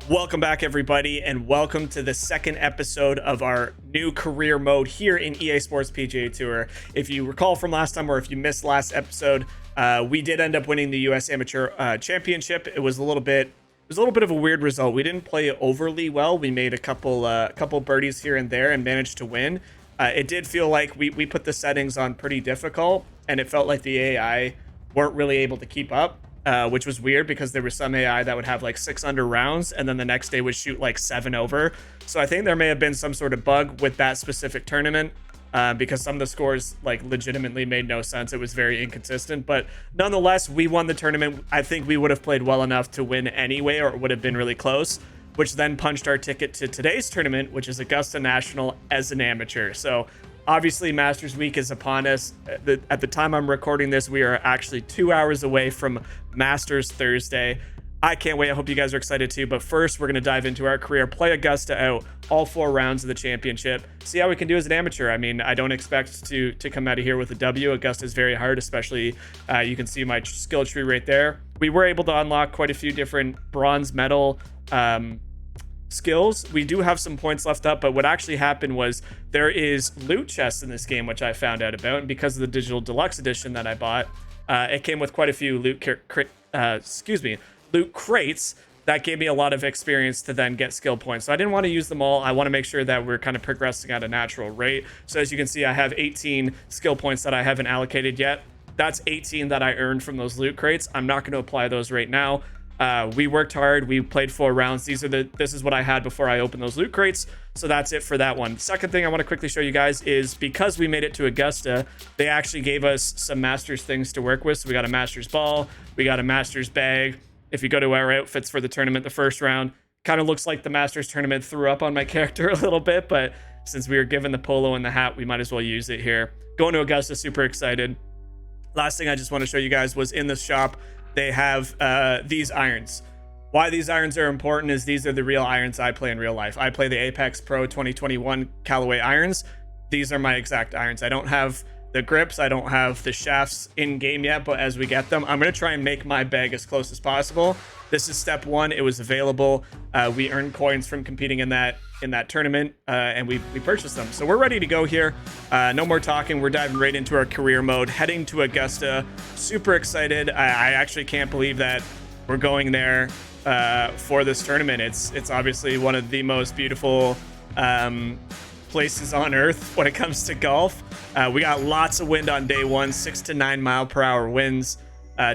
Welcome back, everybody, and welcome to the second episode of our new career mode here in EA Sports PGA Tour. If you recall from last time, or if you missed last episode, we did end up winning the U.S. Amateur Championship. It was a little bit of a weird result. We didn't play overly well. We made a couple birdies here and there and managed to win. It did feel like we put the settings on pretty difficult, and it felt like the AI weren't really able to keep up. Which was weird because there was some AI that would have like 6 under rounds and then the next day would shoot like 7 over. So I think there may have been some sort of bug with that specific tournament because some of the scores like legitimately made no sense. It was very inconsistent, but nonetheless, we won the tournament. I think we would have played well enough to win anyway, or it would have been really close, which then punched our ticket to today's tournament, which is Augusta National as an amateur. So obviously, Masters Week is upon us. At the time I'm recording this, we are actually 2 hours away from Masters Thursday. I can't wait. I hope you guys are excited too. But first, we're going to dive into our career, play Augusta out, all 4 rounds of the championship, see how we can do as an amateur. I mean, I don't expect to come out of here with a W. Augusta is very hard, especially you can see my skill tree right there. We were able to unlock quite a few different bronze medal skills. We do have some points left up, but what actually happened was there is loot chests in this game, which I found out about, and because of the digital deluxe edition that I bought, it came with quite a few loot crates that gave me a lot of experience to then get skill points. So I didn't want to use them all. I want to make sure that we're kind of progressing at a natural rate. So as you can see, I have 18 skill points that I haven't allocated yet. That's 18 that I earned from those loot crates. I'm not going to apply those right now. We worked hard. We played 4 rounds. This is what I had before I opened those loot crates. So that's it for that one. Second thing I want to quickly show you guys is because we made it to Augusta, they actually gave us some Masters things to work with. So we got a Masters ball. We got a Masters bag. If you go to our outfits for the tournament, the first round kind of looks like the Masters tournament threw up on my character a little bit, but since we were given the polo and the hat, we might as well use it here. Going to Augusta, super excited. Last thing I just want to show you guys was in this shop, they have these irons. Why these irons are important is these are the real irons I play in real life. I play the Apex Pro 2021 Callaway irons. These are my exact irons. I don't have the grips. I don't have the shafts in game yet, but as we get them, I'm going to try and make my bag as close as possible. This is step 1. It was available. We earned coins from competing in that tournament, and we purchased them. So we're ready to go here. No more talking. We're diving right into our career mode, heading to Augusta. Super excited. I actually can't believe that we're going there for this tournament. It's obviously one of the most beautiful places on earth when it comes to golf. We got lots of wind on day 1, 6 to 9 mile per hour winds.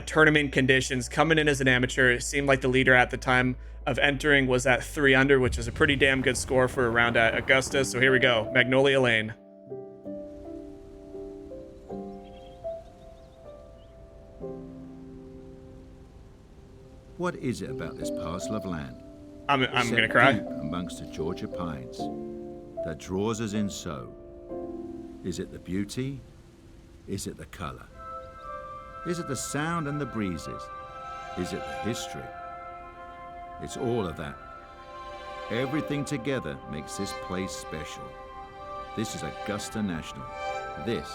Tournament conditions coming in as an amateur. It seemed like the leader at the time of entering was at 3 under, which is a pretty damn good score for a round at Augusta. So here we go, Magnolia Lane. What is it about this parcel of land? I'm gonna cry. Amongst the Georgia pines that draws us in so. Is it the beauty? Is it the color? Is it the sound and the breezes? Is it the history? It's all of that. Everything together makes this place special. This is Augusta National. This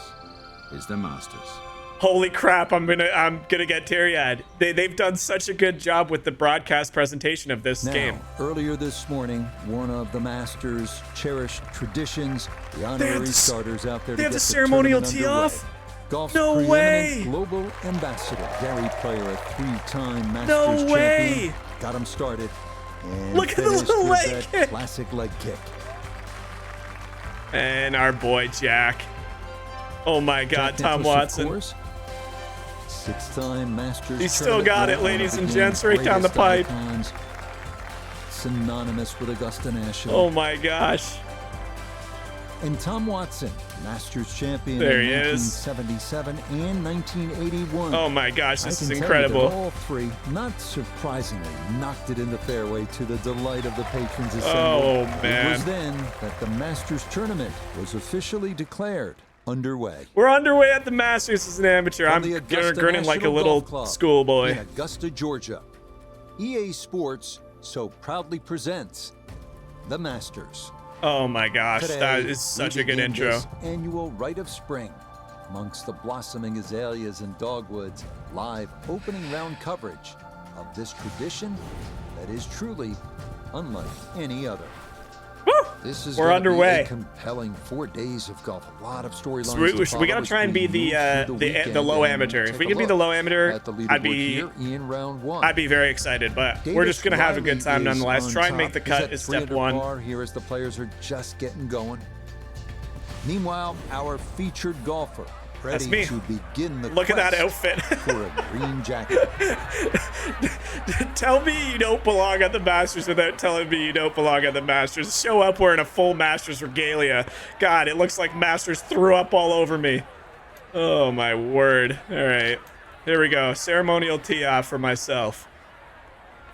is the Masters. Holy crap, I'm gonna get teary-eyed. They've done such a good job with the broadcast presentation of this game. Earlier this morning, one of the Masters' cherished traditions, the honorary starters out there to get the ceremonial tournament tee underway. off. Golf's No preeminent way! global ambassador, Gary Player, a 3-time Masters No way! champion, got him started. And Look at the finished little with leg that kick. classic leg kick. And our boy Jack. Oh my God, Jack Tom Nicklaus, Watson. of course, 6-time Masters. He's still got it, ladies and gents, right down the pipe. Icons, synonymous with Augusta National. Oh my gosh. And Tom Watson, Masters champion There in he is. 1977 and 1981. Oh my gosh, this is I can incredible. tell you that all 3, not surprisingly, knocked it in the fairway to the delight of the patrons assembled. Oh, It man. was then that the Masters tournament was officially declared underway. We're underway at the Masters as an amateur. From I'm the Augusta grinning like a National little Golf Club schoolboy. in Augusta, Georgia. EA Sports so proudly presents the Masters. Oh my gosh, Today, that is such we a good begin intro. this annual rite of spring. Amongst the blossoming azaleas and dogwoods, live opening round coverage of this tradition that is truly unlike any other. Woo! This is We're gonna underway. Be a compelling 4 days of golf. A lot of storylines. So we gotta try and be the low amateur. If we can be the low amateur, I'd be very excited. But we're just gonna have a good time nonetheless. Try and make the cut is step one. Here as the players are just getting going. Meanwhile, our featured golfer ready to begin the Look at that outfit. for a green jacket. Tell me you don't belong at the Masters without telling me you don't belong at the Masters. Show up wearing a full Masters regalia. God, it looks like Masters threw up all over me. Oh my word. All right, here we go. Ceremonial tee off for myself.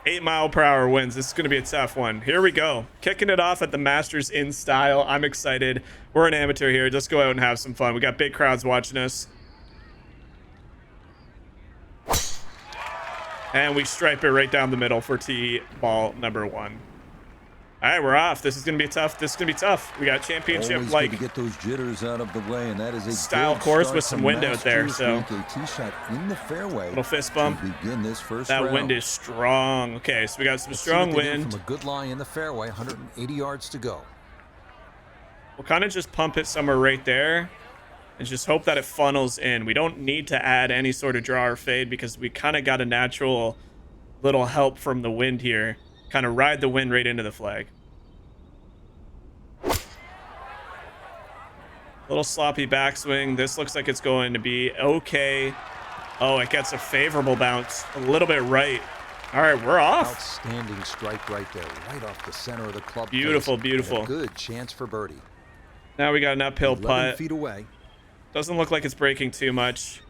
8-mile-per-hour winds. This is going to be a tough one. Here we go. Kicking it off at the Masters in style. I'm excited. We're an amateur here. Just go out and have some fun. We got big crowds watching us. And we stripe it right down the middle for tee ball number 1. All right, we're off. This is going to be tough. This is going to be tough. We got championship like to get those jitters out of the way, and that is a style course with some wind out there. So a tee shot in the fairway. Little fist bump. Begin this first that round. Wind is strong. Okay, so we got some Let's strong see what they do wind. from a good lie in the fairway, 180 yards to go. We'll kind of just pump it somewhere right there and just hope that it funnels in. We don't need to add any sort of draw or fade because we kind of got a natural little help from the wind here. Kind of ride the wind right into the flag. Little sloppy backswing. This looks like it's going to be okay. Oh, it gets a favorable bounce. A little bit right. All right, we're off. Outstanding strike right there, right off the center of the club. Beautiful, face. beautiful. A good chance for birdie. Now we got an uphill 11 putt. feet away. Doesn't look like it's breaking too much.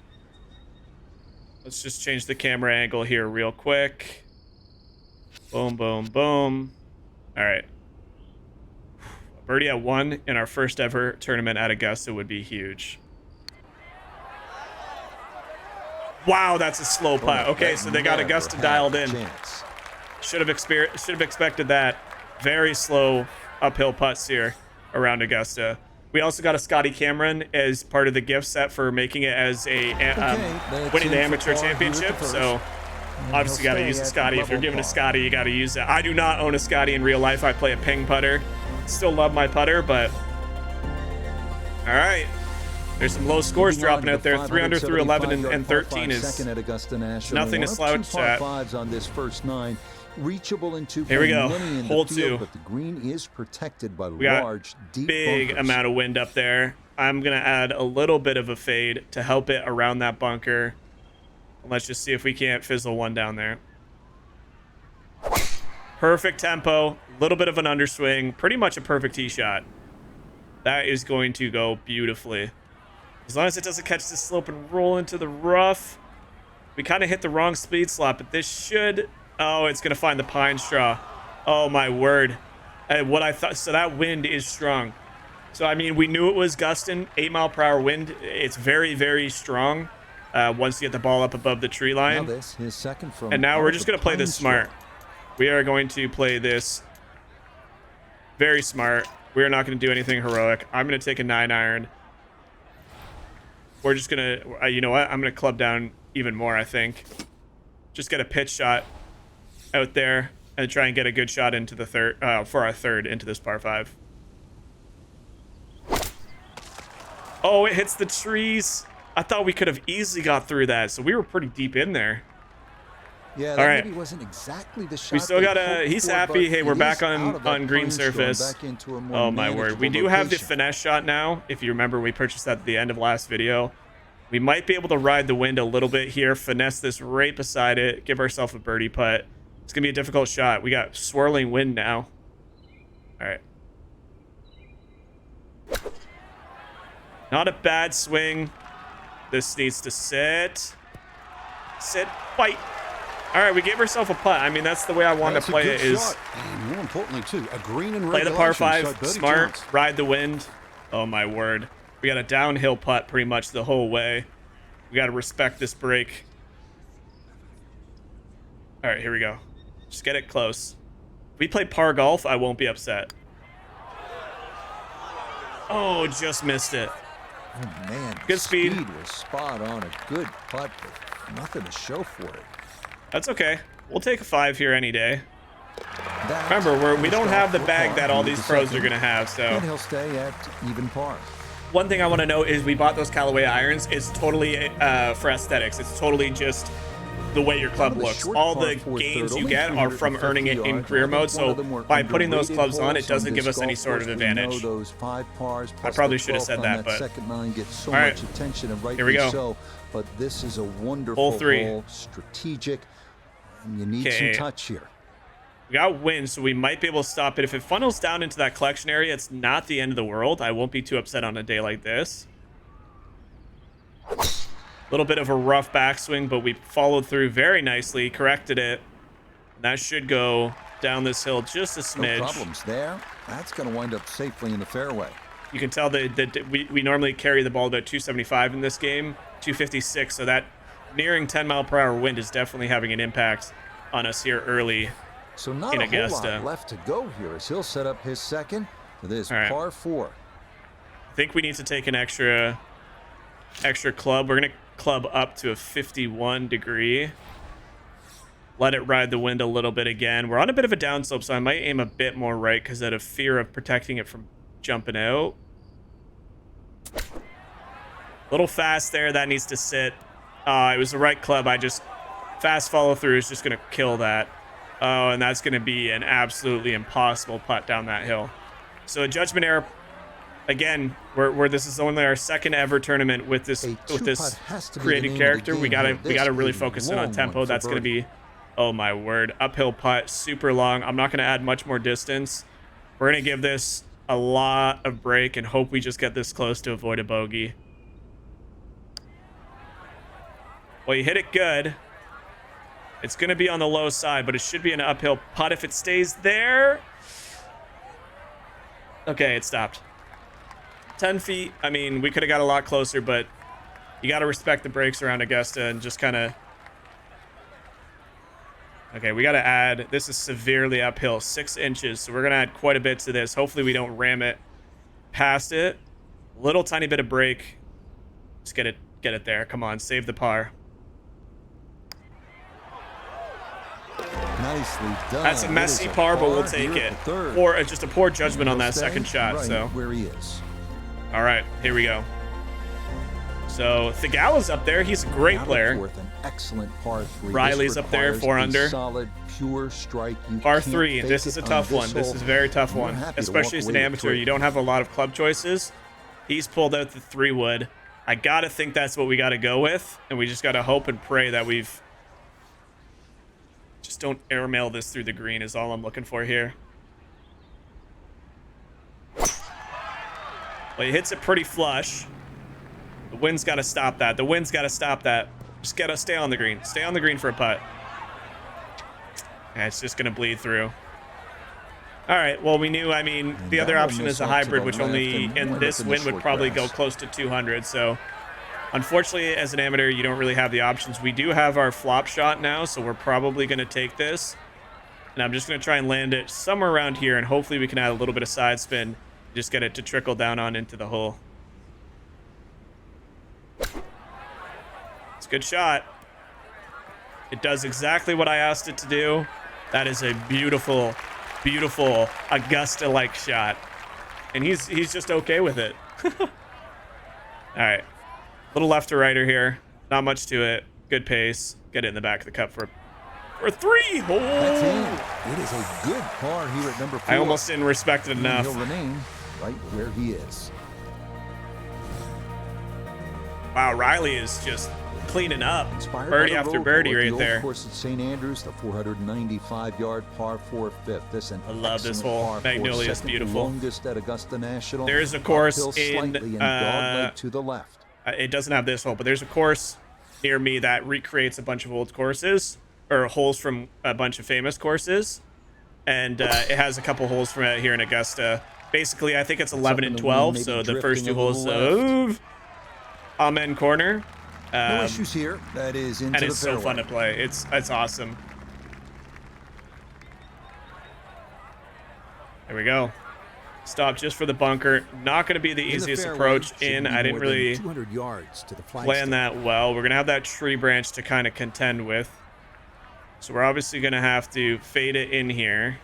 Let's just change the camera angle here real quick. Boom, boom, boom. All right. Birdie at 1 in our first ever tournament at Augusta would be huge. Wow, that's a slow putt. Okay, so they got Augusta dialed in. Should have expected that. Very slow uphill putts here around Augusta. We also got a Scotty Cameron as part of the gift set for making it as a winning the amateur championship. So obviously got to use a Scotty. If you're giving a Scotty, you got to use it. I do not own a Scotty in real life. I play a ping putter. Still love my putter, but all right. There's some low scores dropping out there. 3 under through 11 and 13 is nothing to slouch at. On this first 9, reachable in 2. Here we go. Hole 2. But the green is protected by we got large, deep big bunkers. amount of wind up there. I'm gonna add a little bit of a fade to help it around that bunker. Let's just see if we can't fizzle one down there. Perfect tempo, a little bit of an underswing, pretty much a perfect tee shot. That is going to go beautifully. As long as it doesn't catch the slope and roll into the rough. We kind of hit the wrong speed slot, but this should... Oh, it's going to find the pine straw. Oh, my word. What I thought... So that wind is strong. So, I mean, we knew it was gusting. 8-mile-per-hour wind. It's very, very strong once you get the ball up above the tree line. Now this, his second from and now we're just going to play this smart. We are going to play this very smart. We are not going to do anything heroic. I'm going to take a 9-iron. We're just going to, you know what? I'm going to club down even more, I think. Just get a pitch shot out there and try and get a good shot into the third, for our third into this par 5. Oh, it hits the trees. I thought we could have easily got through that. So we were pretty deep in there. Yeah, all right. Maybe wasn't exactly the shot we still got a. He's happy. Hey, we're back on green surface. Oh my word! We do have the finesse shot now. If you remember, we purchased that at the end of last video. We might be able to ride the wind a little bit here, finesse this right beside it, give ourselves a birdie putt. It's gonna be a difficult shot. We got swirling wind now. All right. Not a bad swing. This needs to sit. Sit. Fight. All right, we gave ourselves a putt. I mean, that's the way I want to play it. Is and more importantly too, a green and play the par 5, smart, ride the wind. Oh my word, we got a downhill putt pretty much the whole way. We got to respect this break. All right, here we go. Just get it close. If we play par golf, I won't be upset. Oh, just missed it. Oh man, good speed. Was spot on. A good putt, but nothing to show for it. That's okay. We'll take a 5 here any day. Remember, we don't have the bag that all these pros are going to have, so. And he'll stay at even par. One thing I want to note is we bought those Callaway irons. It's totally for aesthetics. It's totally just the way your club looks. All the gains you get are from earning it in career mode, so by putting those clubs on, it doesn't give us any sort of advantage. I probably should have said that, but all right, here we go. But this is a wonderful hole, strategic, and you need some touch here. We got wind, so we might be able to stop it. If it funnels down into that collection area, it's not the end of the world. I won't be too upset on a day like this. A little bit of a rough backswing, but we followed through very nicely, corrected it. That should go down this hill just a smidge. No problems there. That's going to wind up safely in the fairway. You can tell that we normally carry the ball about 275 in this game, 256, so that nearing 10-mile-per-hour wind is definitely having an impact on us here early. So not a whole lot left to go here as he'll set up his second for this par 4. I think we need to take an extra club. We're going to club up to a 51 degree. Let it ride the wind a little bit again. We're on a bit of a downslope, so I might aim a bit more right because out of fear of protecting it from jumping out. A little fast there. That needs to sit. It was the right club. Fast follow through is just going to kill that. Oh, and that's going to be an absolutely impossible putt down that hill. So a judgment error. Again, this is only our second ever tournament with this created character. We gotta really focus in on tempo. That's going to be, oh my word, uphill putt, super long. I'm not going to add much more distance. We're going to give this a lot of break and hope we just get this close to avoid a bogey. Well, you hit it good. It's going to be on the low side, but it should be an uphill putt if it stays there. Okay, it stopped. 10 feet. I mean, we could have got a lot closer, but you got to respect the breaks around Augusta and just kind of... Okay, we got to add... This is severely uphill, 6 inches, so we're going to add quite a bit to this. Hopefully we don't ram it past it. Little tiny bit of break. Just get it there. Come on, save the par. Nicely done. That's a messy par, but we'll take it. Or just a poor judgment on that second shot. So where he is. All right, here we go. So Thigala's up there. He's a great player. An excellent par 3. Riley's up there, 4 under. Solid, pure strike. Par 3. This is a tough one. This is a very tough one, especially as an amateur. You don't have a lot of club choices. He's pulled out the 3-wood. I gotta think that's what we gotta go with, and we just gotta hope and pray that we've. Just don't airmail this through the green is all I'm looking for here. Well, he hits it pretty flush. The wind's got to stop that. The wind's got to stop that. Just got to stay on the green. Stay on the green for a putt. Yeah, it's just going to bleed through. All right, well, we knew, I mean, the other option is a hybrid, which only in this wind would probably go close to 200, so... Unfortunately, as an amateur, you don't really have the options. We do have our flop shot now, so we're probably going to take this. And I'm just going to try and land it somewhere around here, and hopefully we can add a little bit of side spin. Just get it to trickle down on into the hole. It's a good shot. It does exactly what I asked it to do. That is a beautiful, beautiful Augusta-like shot. And he's just okay with it. All right. Little left to righter here. Not much to it. Good pace. Get it in the back of the cup for 3. Oh! That's in. It is a good par here at number 4. I almost didn't respect it enough. He'll remain right where he is. Wow, Riley is just cleaning up. Birdie after birdie right there. Of course, at St. Andrews, the 495-yard par 4 fifth. I love this hole. Magnolia is beautiful. Longest at Augusta National. There's a course in to the left. It doesn't have this hole, but there's a course near me that recreates a bunch of old courses or holes from a bunch of famous courses, and it has a couple holes from it here in Augusta. Basically, I think it's 11 and 12, so the first 2 holes of Amen Corner. No issues here. That is into the fairway. And it's so fun to play. It's awesome. There we go. Stop just for the bunker. Not going to be the easiest approach in. I didn't really 200 yards to the plan that well. We're going to have that tree branch to kind of contend with. So we're obviously going to have to fade it in here.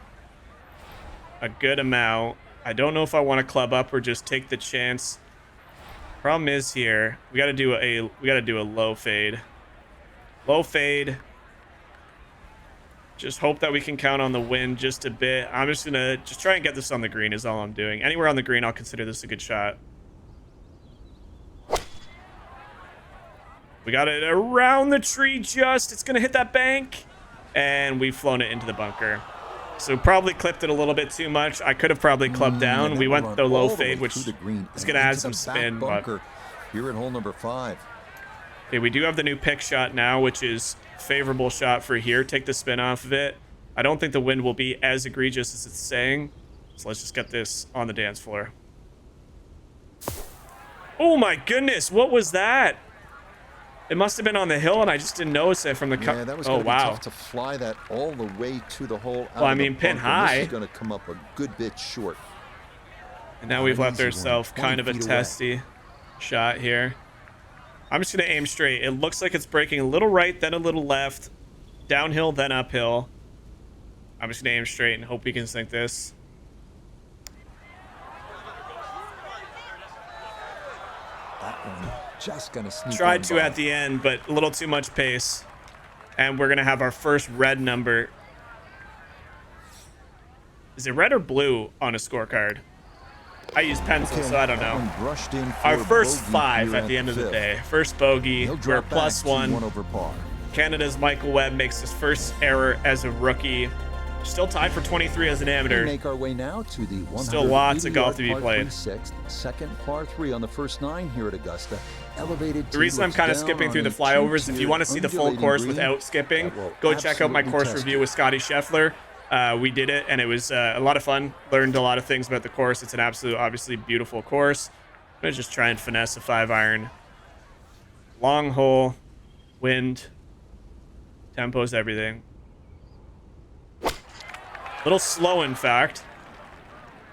a good amount. I don't know if I want to club up or just take the chance. Problem is here, we got to do a low fade. Low fade. Just hope that we can count on the wind just a bit. I'm just gonna try and get this on the green is all I'm doing. Anywhere on the green, I'll consider this a good shot. We got it around the tree just. It's gonna hit that bank. And we've flown it into the bunker. So probably clipped it a little bit too much. I could have probably clubbed down. We went the low fade, which is going to add some spin. But here at hole number 5. Okay, we do have the new pick shot now, which is favorable shot for here. Take the spin off of it. I don't think the wind will be as egregious as it's saying. So let's just get this on the dance floor. Oh my goodness, what was that? It must have been on the hill, and I just didn't notice it from the Yeah, that was oh, wow. Tough to fly that all the way to the hole. Well, I mean, pin high. This is going to come up a good bit short. And now we've left ourselves kind of a testy shot here. I'm just going to aim straight. It looks like it's breaking a little right, then a little left. Downhill, then uphill. I'm just going to aim straight and hope we can sink this. That one just going to sneak Tried to by. at the end, but a little too much pace. And we're going to have our first red number. Is it red or blue on a scorecard? I use pencil, so I don't know. Our first 5 at the end of the day. First bogey. We're +1. Over par. Canada's Michael Webb makes his first error as a rookie. Still tied for 23 as an amateur. We make our way now to the Still lots of golf to be played. Second par 3 on the first 9 here at Augusta. Elevated. The reason I'm kind of skipping through the flyovers, if you want to see the full course without skipping, go check out my course review with Scotty Scheffler. We did it, and it was a lot of fun. Learned a lot of things about the course. It's an absolute, obviously, beautiful course. I'm going to just try and finesse a 5-iron. Long hole, wind, tempo's everything. A little slow, in fact.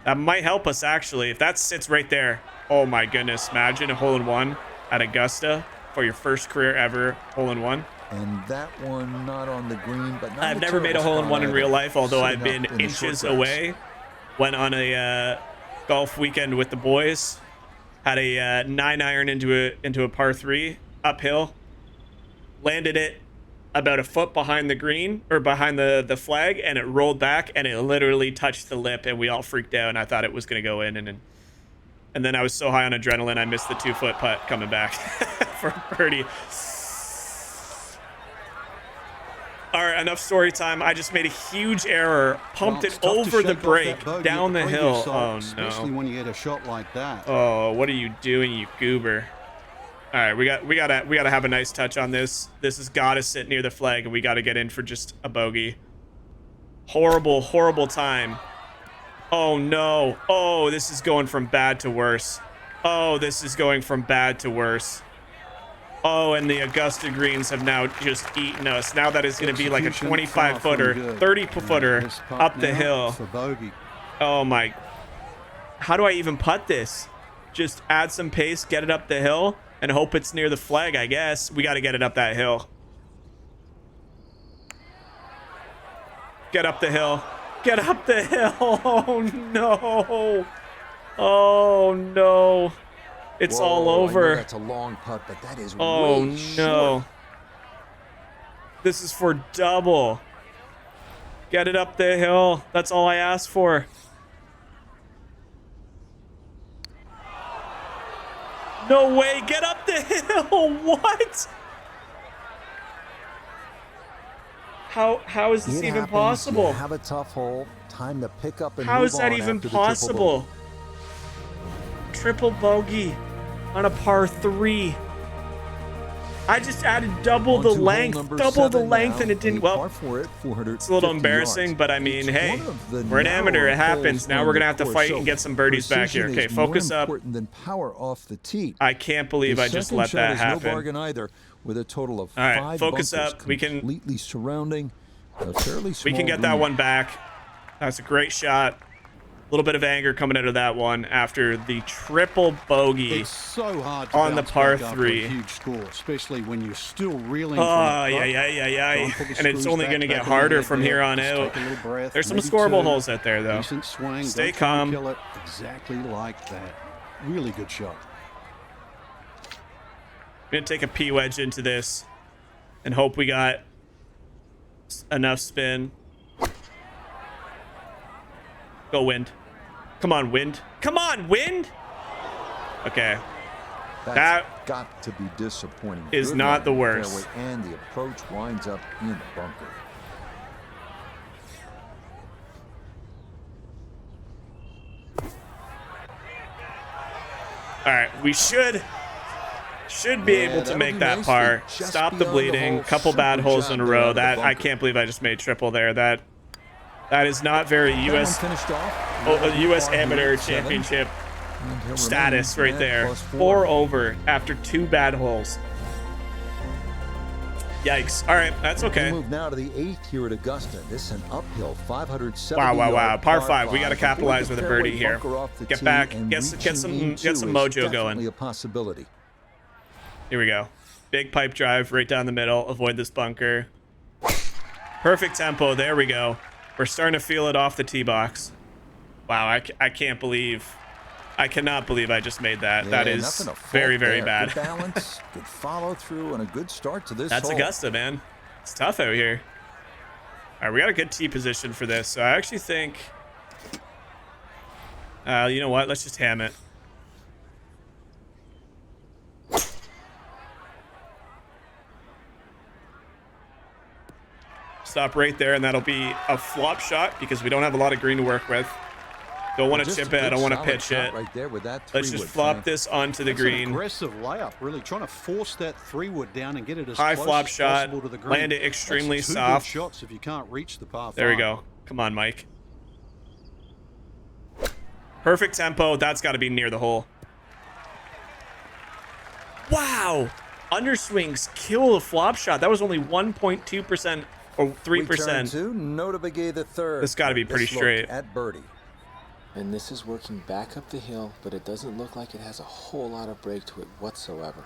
That might help us, actually. If that sits right there, oh my goodness. Imagine a hole-in-one at Augusta for your first career ever hole-in-one. And that one not on the green, but not I've never made a hole-in-one in real life, although I've been inches away. Went on a golf weekend with the boys. Had a 9-iron into a par 3 uphill. Landed it about a foot behind the green, or behind the flag, and it rolled back, and it literally touched the lip, and we all freaked out, and I thought it was going to go in, and then I was so high on adrenaline, I missed the 2-foot putt coming back for birdie. All right, enough story time. I just made a huge error, pumped it over the break, down the hill. Oh, no. Especially when you get a shot like that. Oh, what are you doing, you goober? All right, we gotta have a nice touch on this. This has got to sit near the flag, and we got to get in for just a bogey. Horrible, horrible time. Oh, no. Oh, this is going from bad to worse. Oh, this is going from bad to worse. Oh, and the Augusta greens have now just eaten us. Now that is going to be like a 25-footer, 30-footer up the hill. Oh, my. How do I even putt this? Just add some pace, get it up the hill, and hope it's near the flag, I guess. We got to get it up that hill. Get up the hill. Get up the hill. Oh, no. Oh, no. It's all over. That's a long putt, but that is oh, way no. short. This is for double. Get it up the hill. That's all I asked for. No way. Get up the hill. What? How is this even possible? You have a tough hole. Time to pick up and How move is that on even after the possible? Triple bogey on a par 3. I just added double the length, and it didn't. Well, it's a little embarrassing, but I mean, hey, we're an amateur. It happens. Now we're gonna have to fight and get some birdies back here. Okay, focus up. I can't believe I just let that happen. With a total of all right, focus up. We can surrounding a fairly small we can get that one back. That's a great shot. little bit of anger coming out of that one after the triple bogey. It's so hard to on the bounce par back after three. a huge score, especially when you're still reeling. Oh, yeah. And it's only going to get harder from here on out. There's some scoreable holes out there, though. Decent swing. Stay Don't try and calm. Kill it exactly like that. Really good shot. I'm going to take a P wedge into this and hope we got enough spin. Go wind. Come on, wind. Come on, wind. Okay. That's got to be disappointing. Is Good not the line worst. fairway, and the approach winds up in the bunker. All right, we should be able to make that par. Stop the bleeding. Couple bad holes in a row. That I can't believe I just made triple there. That is not very US US Amateur Championship status right there. 4 over after 2 bad holes. Yikes. All right, that's okay. We move now to the 8th here at Augusta. This is an uphill 570. Wow. Par 5. We got to capitalize with a birdie here. Get back. Get some mojo going. A possibility. Here we go. Big pipe drive right down the middle. Avoid this bunker. Perfect tempo. There we go. We're starting to feel it off the tee box. Wow, I can't believe. I cannot believe I just made that. Yeah, that is very, very bad. Good balance, good follow through, and a good start to this. That's hole. Augusta, man. It's tough out here. All right, we got a good tee position for this. So I actually think, you know what? Let's just ham it. Stop right there, and that'll be a flop shot because we don't have a lot of green to work with. Don't want to chip it. I don't want to pitch it. Right there with that Let's just flop this onto the green. An aggressive layup, really trying to force that 3-wood down and get it as high close flop as shot. possible to the green. Land it extremely That's 2 soft. good shots if you can't reach the par 5. There we go. Come on, Mike. Perfect tempo. That's got to be near the hole. Wow. Underswings kill the flop shot. That was only 1.2% or 3%. Nota Begay the third. This got to be pretty straight. At birdie. And this is working back up the hill, but it doesn't look like it has a whole lot of break to it whatsoever.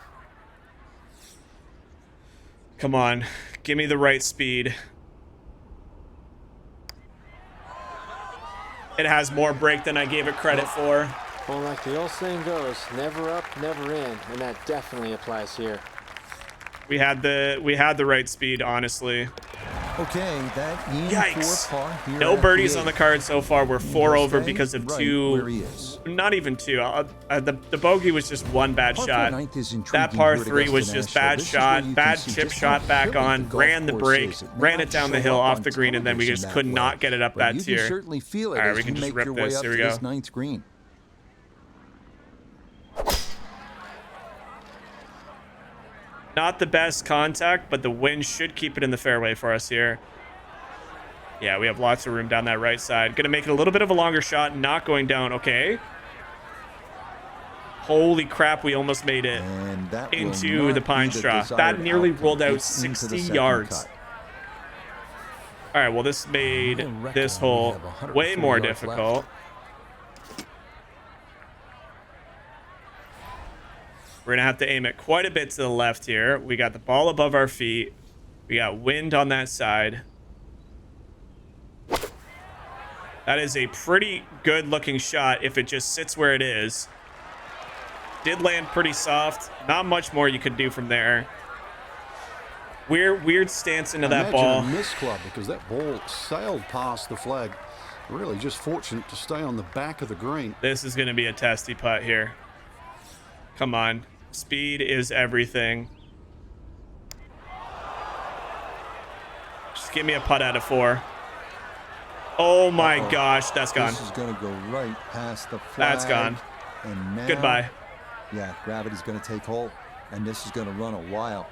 Come on. Give me the right speed. It has more break than I gave it credit for. Well, like the old saying goes, never up, never in, and that definitely applies here. We had the right speed, honestly. Okay, that Yikes. for par here No at birdies the on the 8th. card so far. We're 4 over Stay because of right 2. where he is. Not even 2. The bogey was just 1 bad Par shot. 9th is That intriguing par here at 3 was Augusta just National. bad This is where shot, you bad can see chip just shot how back hilly on, the golf ran the course break, is. It may ran not it down the show hill up off on the green, and then we television just that could way, not get it up but that you tier. can certainly feel it All right, as we can you just make rip your way this. up Here to we go. this 9th green. Not the best contact, but the wind should keep it in the fairway for us here. Yeah, we have lots of room down that right side. Gonna make it a little bit of a longer shot, not going down. Okay. Holy crap, we almost made it And that will into not the pine be the straw. desired That nearly outcome. rolled out It's into 60 the second yards. cut. All right, well, this made I reckon this we hole have 140 way more yards difficult. left. We're gonna have to aim it quite a bit to the left here. We got the ball above our feet. We got wind on that side. That is a pretty good looking shot if it just sits where it is. Did land pretty soft. Not much more you could do from there. Weird stance into that ball. Imagine a miss club because that ball sailed past the flag. Really just fortunate to stay on the back of the green. This is gonna be a testy putt here. Come on. Speed is everything. Just give me a putt out of 4. Oh my gosh, that's gone. This is going to go right past the flag. That's gone. And now, Goodbye. Yeah, gravity's going to take hold, and this is going to run a while.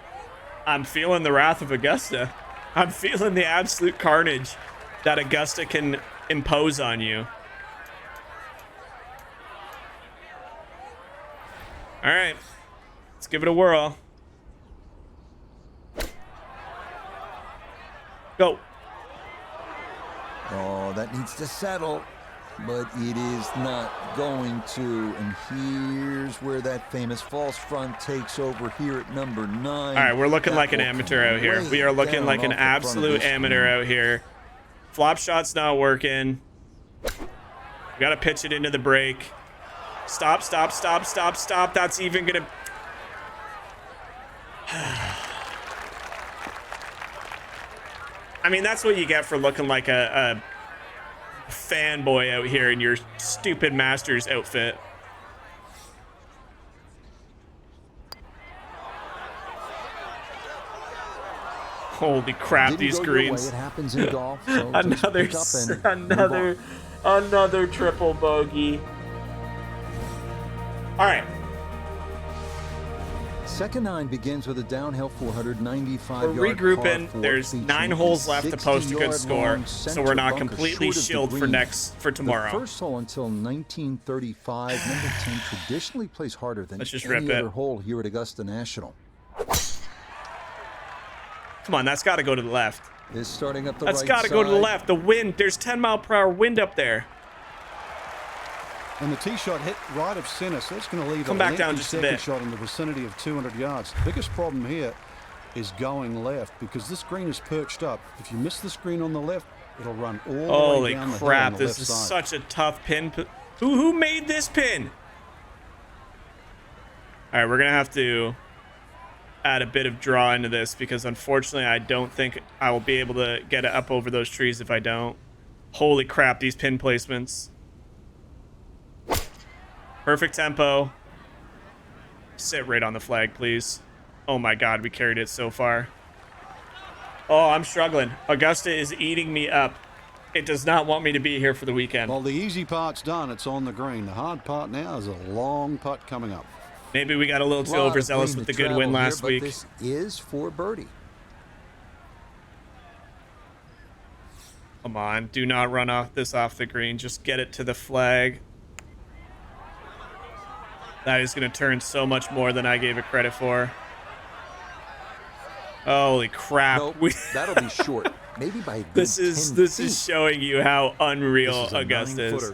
I'm feeling the wrath of Augusta. I'm feeling the absolute carnage that Augusta can impose on you. All right, let's give it a whirl. Go. Oh, that needs to settle. but it is not going to. And here's where that famous false front takes over here at number 9. All right, we're looking like an amateur out here. We are looking like an absolute amateur out here. Flop shot's not working. We got to pitch it into the break. Stop, stop, stop, stop, stop. That's even going to... I mean, that's what you get for looking like a fanboy out here in your stupid Masters outfit. Holy crap, these greens. It happens in golf, so another triple bogey. All right. Second 9 begins with a downhill 495-yard We're regrouping. There's 9 holes left to post a good score, so we're not completely shielded for tomorrow. The first hole until 1935, number 10 traditionally plays harder than Let's just any rip it. other hole here at Augusta National. Come on, that's got to go to the left. Is starting up the That's right got to go to the side. left. The wind, there's 10-mile-per-hour wind up there. And the tee shot hit right of center, so it's going to leave Come back down just a bit. shot in the vicinity of 200 yards. The biggest problem here is going left because this green is perched up. If you miss this green on the left, it'll run all the way Holy down crap, the hill on the this left is side. such a tough pin. Who made this pin? All right, we're going to have to add a bit of draw into this because unfortunately I don't think I will be able to get it up over those trees if I don't. Holy crap, these pin placements. Perfect tempo. Sit right on the flag, please. Oh my God, we carried it so far. Oh, I'm struggling. Augusta is eating me up. It does not want me to be here for the weekend. Well, the easy part's done. It's on the green. The hard part now is a long putt coming up. Maybe we got a little too overzealous with the good win last week. This is for birdie. Come on, do not run off the green. Just get it to the flag. That is going to turn so much more than I gave it credit for. Holy crap. Nope, that'll be short. Maybe by a good This is showing you how unreal Augusta is.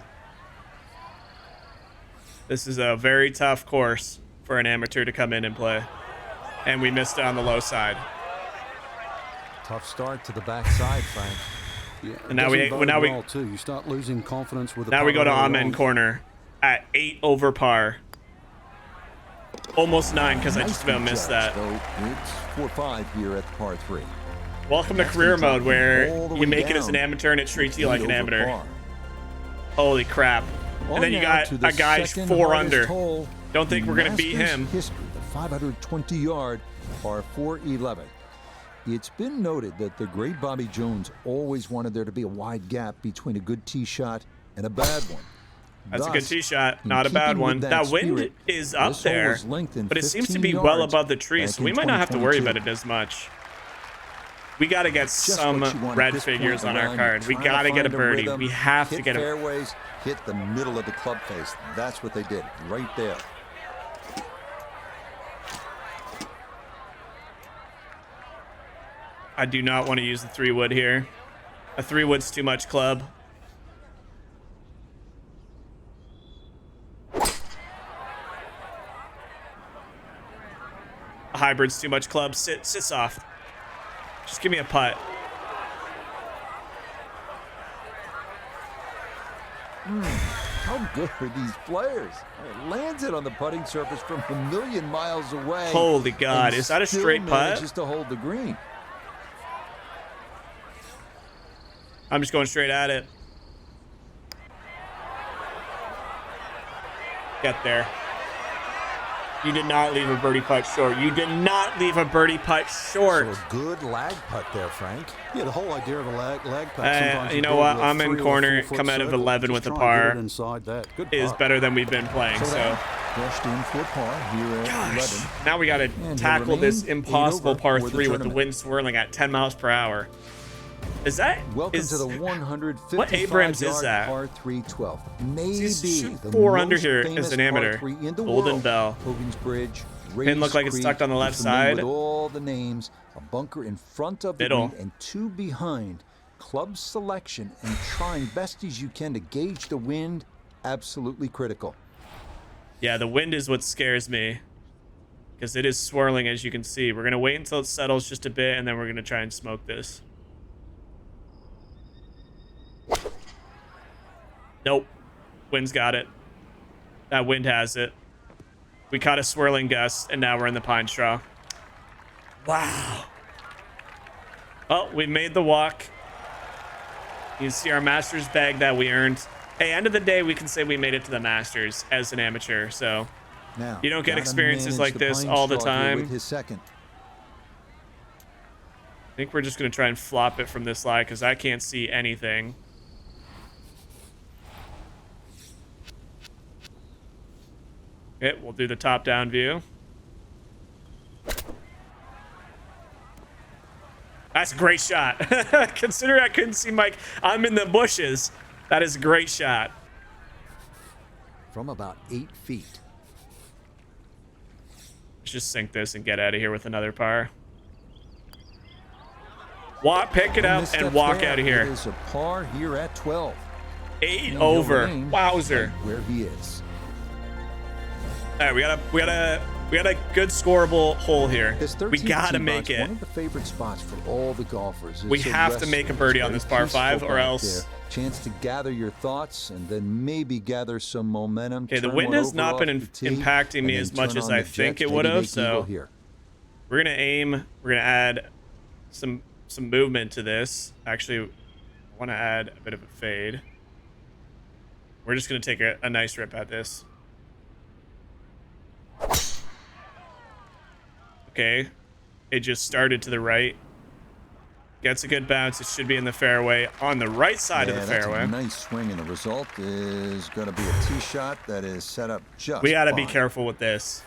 This is a very tough course for an amateur to come in and play. And we missed it on the low side. Tough start to the backside, Frank. Yeah, And now we too. You start losing confidence with the now we go to putter Amen on. corner at 8 over par. Almost 9 because I just about missed that. It's 4-5 here at the par 3. Welcome to career mode where you make it as an amateur and it treats you like an amateur. Holy crap. And then you got a guy 4 under. Don't think we're going to beat him. History, the 520-yard par 4-11. It's been noted that the great Bobby Jones always wanted there to be a wide gap between a good tee shot and a bad one. That's a good tee shot, not a bad one. That wind is up there, but it seems to be well above the trees, so we might not have to worry about it as much. We got to get some red figures on our card. We got to get a birdie. We have to get a... fairways, hit the middle of the club face. That's what they did, right there. I do not want to use the 3-wood here. A 3-wood's too much club. A hybrid's too much club. Sit soft. Just give me a putt. How good are these players? It lands it on the putting surface from a million miles away. Holy God, is that a straight putt? Just to hold the green. I'm just going straight at it. Get there. You did not leave a birdie putt short. You did not leave a birdie putt short. So a good lag putt there, Frank. Yeah, the whole idea of a lag putt. You know what? I'm in corner. Come out of 11 with a par. Is better than we've been playing. So. Pushed in for par here at 11. Now we got to tackle this impossible par 3 with the wind swirling at 10 miles per hour. Is that? Welcome to the 155 what Abrams is that? Par 312. Maybe shoot the 4 under most here famous as an amateur. par 3 in the Golden world. Bell. Hogan's Bridge. Pin look like it's tucked on the left side. With all the names, a bunker in front of the Middle. green and 2 behind. club selection and trying best as you can to gauge the wind, absolutely critical. Yeah, the wind is what scares me because it is swirling, as you can see. We're going to wait until it settles just a bit, and then we're going to try and smoke this. Nope. Wind's got it. That wind has it. We caught a swirling gust, and now we're in the pine straw. Wow. Oh, we made the walk. You can see our Masters bag that we earned. Hey, end of the day, we can say we made it to the Masters as an amateur, so Now, you don't get gotta experiences manage like this pine all the straw here time. with his second. I think we're just going to try and flop it from this lie because I can't see anything. Okay, we'll do the top-down view. That's a great shot. Considering I couldn't see Mike, I'm in the bushes. That is a great shot. From about 8 feet. Let's just sink this and get out of here with another par. Pick it up and walk out of It here. is a par here at 12. 8 And over. he'll aim Wowzer. right where he is. All right, we got a good scoreable hole here. His We 13th gotta tee make box, it. One of the favorite spots for all the golfers. We It's have to rest make a zone. birdie It's on this very par 5 peaceful or back else. there. Chance to gather your thoughts and then maybe gather some momentum. Okay, the turn wind one has over not off been the tee, impacting and me then as much turn as on I the think jets, it maybe would have. make eagle So here. we're gonna aim. We're gonna add some movement to this. Actually, I want to add a bit of a fade. We're just gonna take a nice rip at this. Okay, it just started to the right. Gets a good bounce. It should be in the fairway on the right side of the That's fairway. a nice swing, and the result is going to be a tee shot that is set up just We got to be fine. careful with this.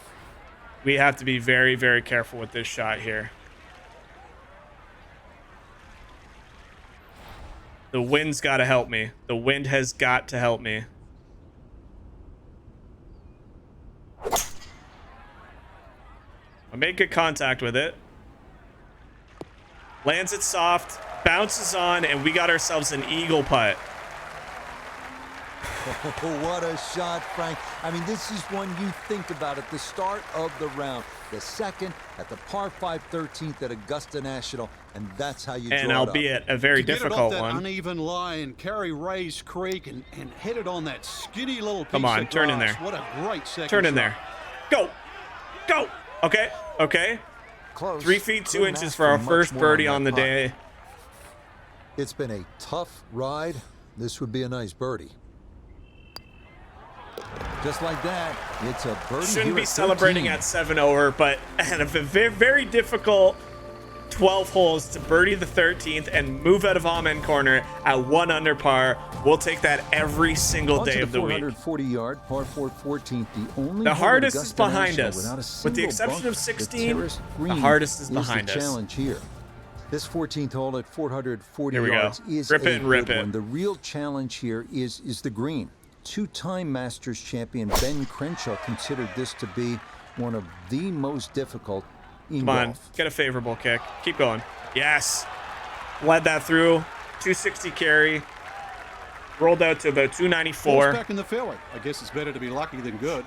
We have to be very, very careful with this shot here. The wind's got to help me. The wind has got to help me. I made good contact with it. Lands it soft, bounces on, and we got ourselves an eagle putt. What a shot, Frank. I mean, this is one you think about at the start of the round. The second at the par 5 13th at Augusta National, and that's how you draw And it up. albeit a very to difficult get it off that one. uneven lie and carry Ray's Creek and hit it on that skinny little piece Come on, of turn in grass. there. What a great second Turn in shot. there. Go. Go. Okay. Okay. Close. 3 feet 2 Couldn't inches ask for our much first more birdie that on the putt. day. It's been a tough ride. This would be a nice birdie. Just like that, it's a birdie. Shouldn't here be at celebrating 13. at 7 over, but at a very, very difficult 12 holes to birdie the 13th and move out of Amen corner at 1 under par. We'll take that every single Onto day the of the week. 440-yard par 4 14th, the only The hole at hardest is Augusta behind National us. without a With the single exception bunker. of The 16, terrace the green hardest is behind the us. challenge here. This 14th hole at 440 Here we go. yards is Rip a it and rip good it. one. The real challenge here is the green. Two-time Masters champion Ben Crenshaw considered this to be one of the most difficult in Come on, golf. get a favorable kick. Keep going. Yes. Led that through. 260 carry. Rolled out to about Ball's 294. back in the fairway. I guess it's better to be lucky than good.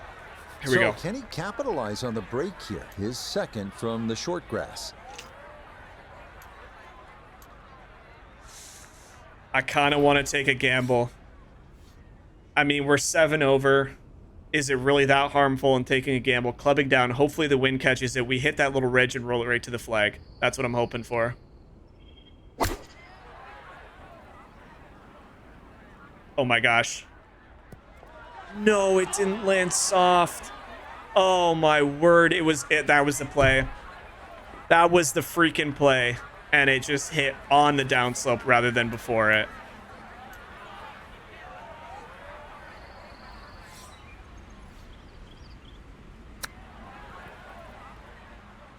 Here we go. Can he capitalize on the break here? His second from the short grass. I kind of want to take a gamble. I mean, we're 7 over. Is it really that harmful in taking a gamble? Clubbing down. Hopefully the wind catches it. We hit that little ridge and roll it right to the flag. That's what I'm hoping for. Oh my gosh. No, it didn't land soft. Oh my word. That was the play. That was the freaking play. And it just hit on the downslope rather than before it.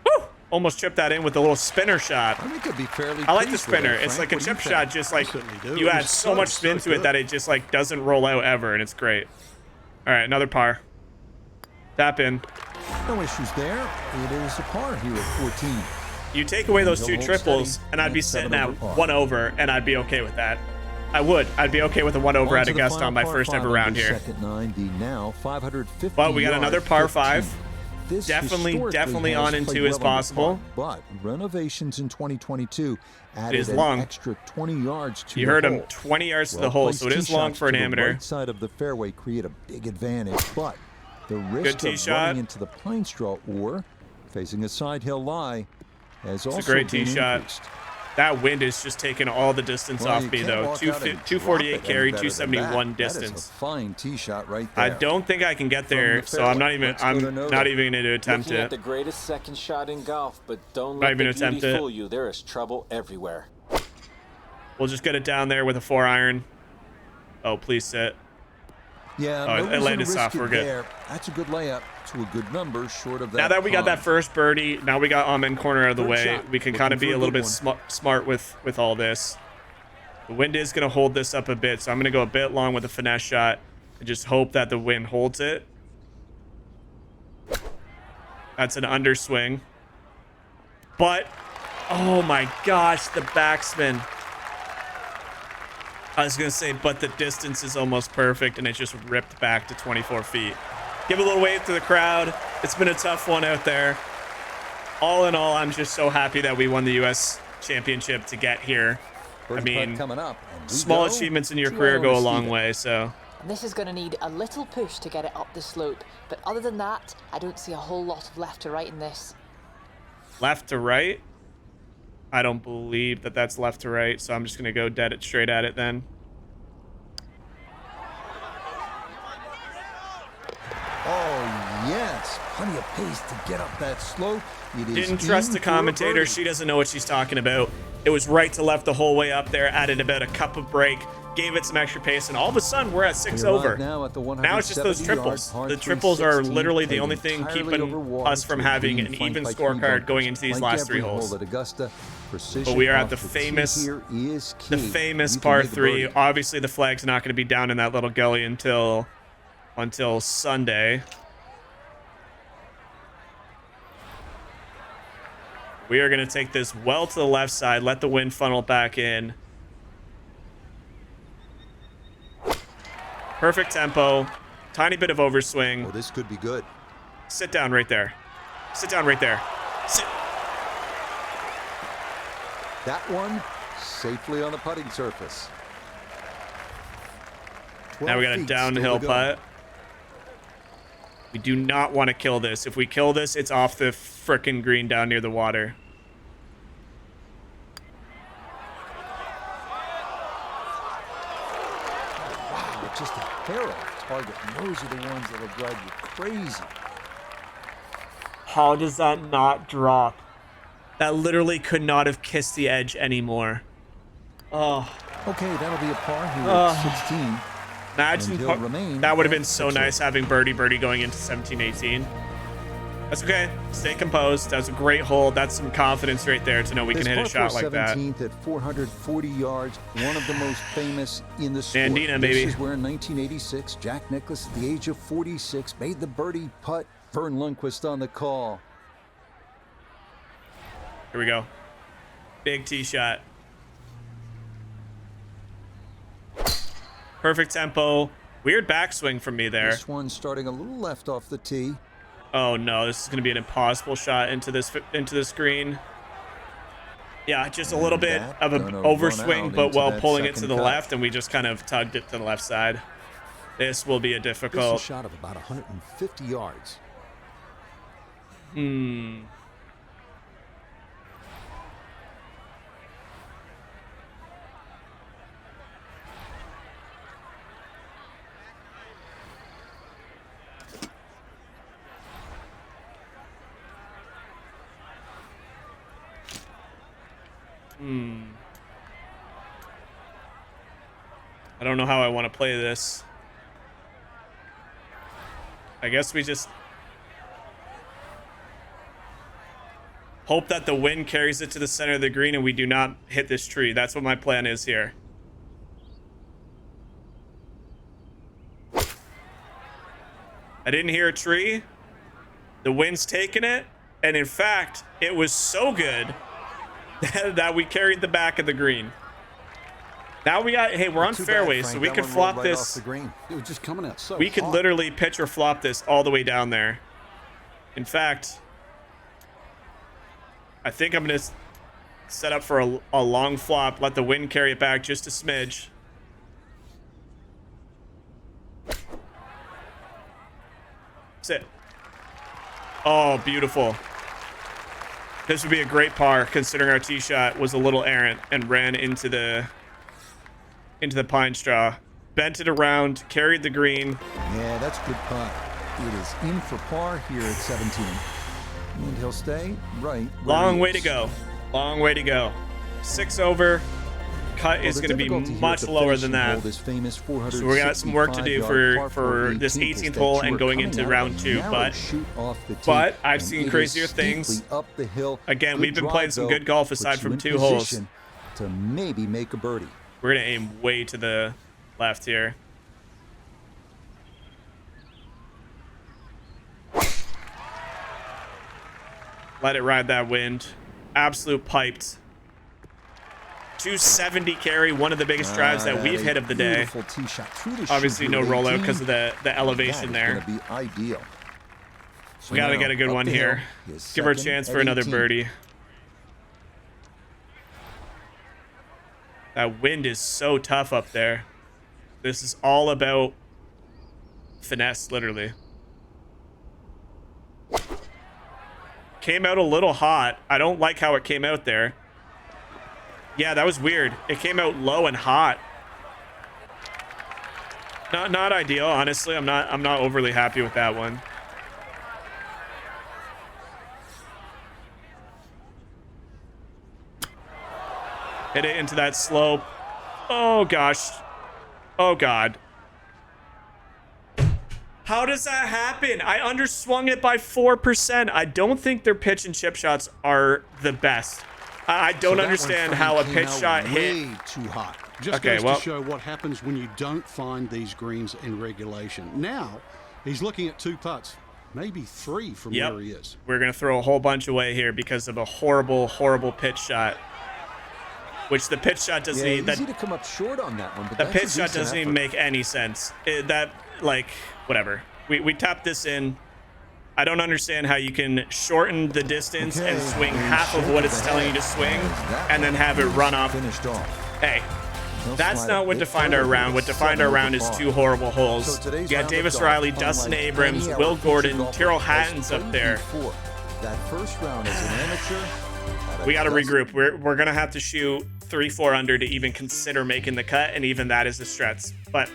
Woo! Almost chipped that in with a little spinner shot. I think it'd be fairly I like the pleased with spinner. it, It's Frank. like a What do you chip think? shot, just like certainly do. you It add was so much spin to it good. that it just like doesn't roll out ever, and it's great. All right, another par. Tap in. No issues there. It is a par here at 14. You take away those He'll two hold triples, steady and I'd be at sitting 7 at over par. 1 over, and I'd be okay with that. I would. I'd be okay with a 1 over On at to the Augusta final on my par first five ever of round this here. Second 9, the now 550 But we got another par 5. This Definitely historically on has and played two as well under possible. par, but renovations in 2022 added is an long. extra 20 yards to You the heard hole. him, 20 yards to the hole, so it Well-placed is long tee for an shots to amateur. The right side of the fairway create a big advantage, but the risk tee of shot. running into the pine straw or facing a side hill lie has also great tee been shot. increased. That wind is just taking all the distance Well, off you me, can't though. walk out and 248 drop it carry, any better than 271 that. That is a distance. fine tee shot right there. I don't think I can get From there, the so I'm not fairway, even. let's go to I'm Noda. not even going to attempt Looking at it. the greatest second shot in golf, but don't Not let even the attempt beauty it. fool you. There is trouble everywhere. We'll just get it down there with a 4-iron. Oh, please sit. Yeah, Oh, no it reason landed to risk soft. it We're good. there. That's a good layup to a good number, short of that. Now that we got that pond. first birdie, now we got Amen corner out of the Third way. shot. We can Looking kind of for be a a little good bit smart with all this. The wind is going to hold this up a bit, so I'm going to go a bit long with a finesse shot and just hope that the wind holds it. That's an underswing. But, oh my gosh, the backspin. I was going to say, but the distance is almost perfect, and it just ripped back to 24 feet. Give a little wave to the crowd. It's been a tough one out there. All in all, I'm just so happy that we won the U.S. Championship to get here. I Birdie putt mean, coming up, and we small go achievements in your to career go a Iowa long Steven. way, so... And this is going to need a little push to get it up the slope. But other than that, I don't see a whole lot of left to right in this. Left to right? I don't believe that that's left to right, so I'm just going to go dead it straight at it then. Oh, yes. Plenty of pace to get up that slope. It is Didn't trust in the for a commentator. birdie. She doesn't know what she's talking about. It was right to left the whole way up there, added about a cup of break, gave it some extra pace, and all of a sudden we're at 6 We arrive over. Now, at the Now it's just those 170-yard triples. par The 3 triples are 16, literally the played only thing entirely keeping over water us from to a having green an flanked even by three scorecard going bunkers. into these Like last 3 every hole holes. at Augusta, precision But we are at off the tee famous, here is the key. famous You can par make a 3. birdie. Obviously, the flag's not going to be down in that little gully until Sunday. We are going to take this well to the left side, let the wind funnel back in. Perfect tempo, tiny bit of overswing. Oh, this could be good. Sit down right there. Sit down right there. Sit. That one safely on the putting surface. Now we got a 12 feet downhill still to go. putt. We do not want to kill this. If we kill this, it's off the frickin' green down near the water. Wow, just a hair off target. And those are the ones that'll drive you crazy. How does that not drop? That literally could not have kissed the edge anymore. Oh, Okay, that'll be a par here at 16. imagine And he'll remain that would have been at so 6 nice having birdie going into 17-18. That's okay. Stay composed. That was a great hole. That's some confidence right there to know we can hit a shot like that. 17th at 440 yards, one of the most famous in the sport. Bandina, baby. This is where in 1986, Jack Nicklaus, at the age of 46, made the birdie putt. Vern Lundquist on the call. Here we go. Big tee shot. Perfect tempo. Weird backswing from me there. This one starting a little left off the tee. Oh no, this is going to be an impossible shot into this green. Yeah, just a little bit That of an gonna run overswing, out but into while that pulling it to second the cut. left, and we just kind of tugged it to the left side. This will be a This is a difficult. shot of about 150 yards. I don't know how I want to play this. I guess we just hope that the wind carries it to the center of the green and we do not hit this tree. That's what my plan is here. I didn't hear a tree. The wind's taking it. And in fact, it was so good that we carried the back of the green. Now we got, hey, we're on Too bad, fairway, so Frank. we That could one flop rolled right off this. the green. It was just coming out so We could hot. literally pitch or flop this all the way down there. In fact, I think I'm going to set up for a long flop, let the wind carry it back just a smidge. Sit. Oh, beautiful. This would be a great par, considering our tee shot was a little errant and ran into the pine straw. Bent it around, carried the green. Yeah, that's a good putt. It is in for par here at 17. And he'll stay right where Long he way to is. go. Long way to go. 6 over. Cut Well, is the going to be difficulty here much at the lower than finishing hole, that. this famous So we got some work to do 465-yard par for this 18th is 18th that hole you and are going coming into out round of a 2. narrow shoot off the tee, But I've and seen it crazier is things. steeply up the hill. Again, Good we've been playing drive, some though, good golf puts aside you from in 2 holes. position to maybe make a birdie. We're going to aim way to the left here. Let it ride that wind. Absolute piped. 270 carry, one of the biggest drives that we've hit of the day. Beautiful tee shot through the Obviously shoot no here at rollout 18. because of the elevation That is there. gonna be ideal. So We got to now, get a good up one the hill, here. his Give her a second chance at for another 18. birdie. That wind is so tough up there. This is all about finesse, literally. Came out a little hot. I don't like how it came out there. Yeah, that was weird. It came out low and hot. Not ideal, honestly. I'm not overly happy with that one. Hit it into that slope. Oh gosh. Oh god. How does that happen? I underswung it by 4%. I don't think their pitch and chip shots are the best. I don't understand how a pitch shot hit. Way too hot. Just Okay, goes well- to show what happens when you don't find these greens in regulation. Now, he's looking at 2 putts, maybe 3 from Yep. where he is. We're going to throw a whole bunch away here because of a horrible, horrible pitch shot. Which the pitch shot doesn't Yeah, even... easy to come up short on that one, but The that's a pitch shot decent doesn't even effort. make any sense. Whatever. We tapped this in. I don't understand how you can shorten the distance and Okay, swing and half of shake what of it's the telling you head. to swing That and then one have it is run off. Finished off. Hey, They'll that's slide not a what bit defined our further round. to What the defined our 7 round is over 2 par. horrible holes. So today's You got round of Davis golf, Riley, unlike Dustin any Abrams, other Will featured Gordon, golfer Tyrrell has Hatton's up played there. before. That first round as an amateur. We got to regroup. We're going to have to shoot 3-4 under to even consider making the cut, and even that is a stretch. But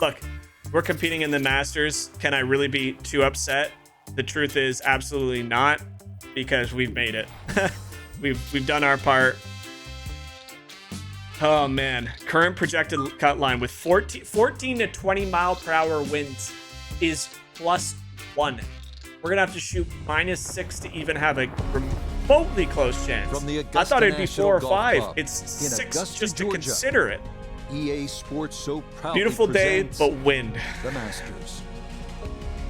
look, we're competing in the Masters. Can I really be too upset? The truth is absolutely not, because we've made it. we've done our part. Oh man, current projected cut line with 14 to 20 mile per hour winds is +1. We're gonna have to shoot -6 to even have a remotely close chance. From the I Augusta thought it'd be National 4 or Golf 5. Club It's in 6 Augusta, just to Georgia. consider it. EA Sports so proudly Beautiful day, presents but wind. the Masters.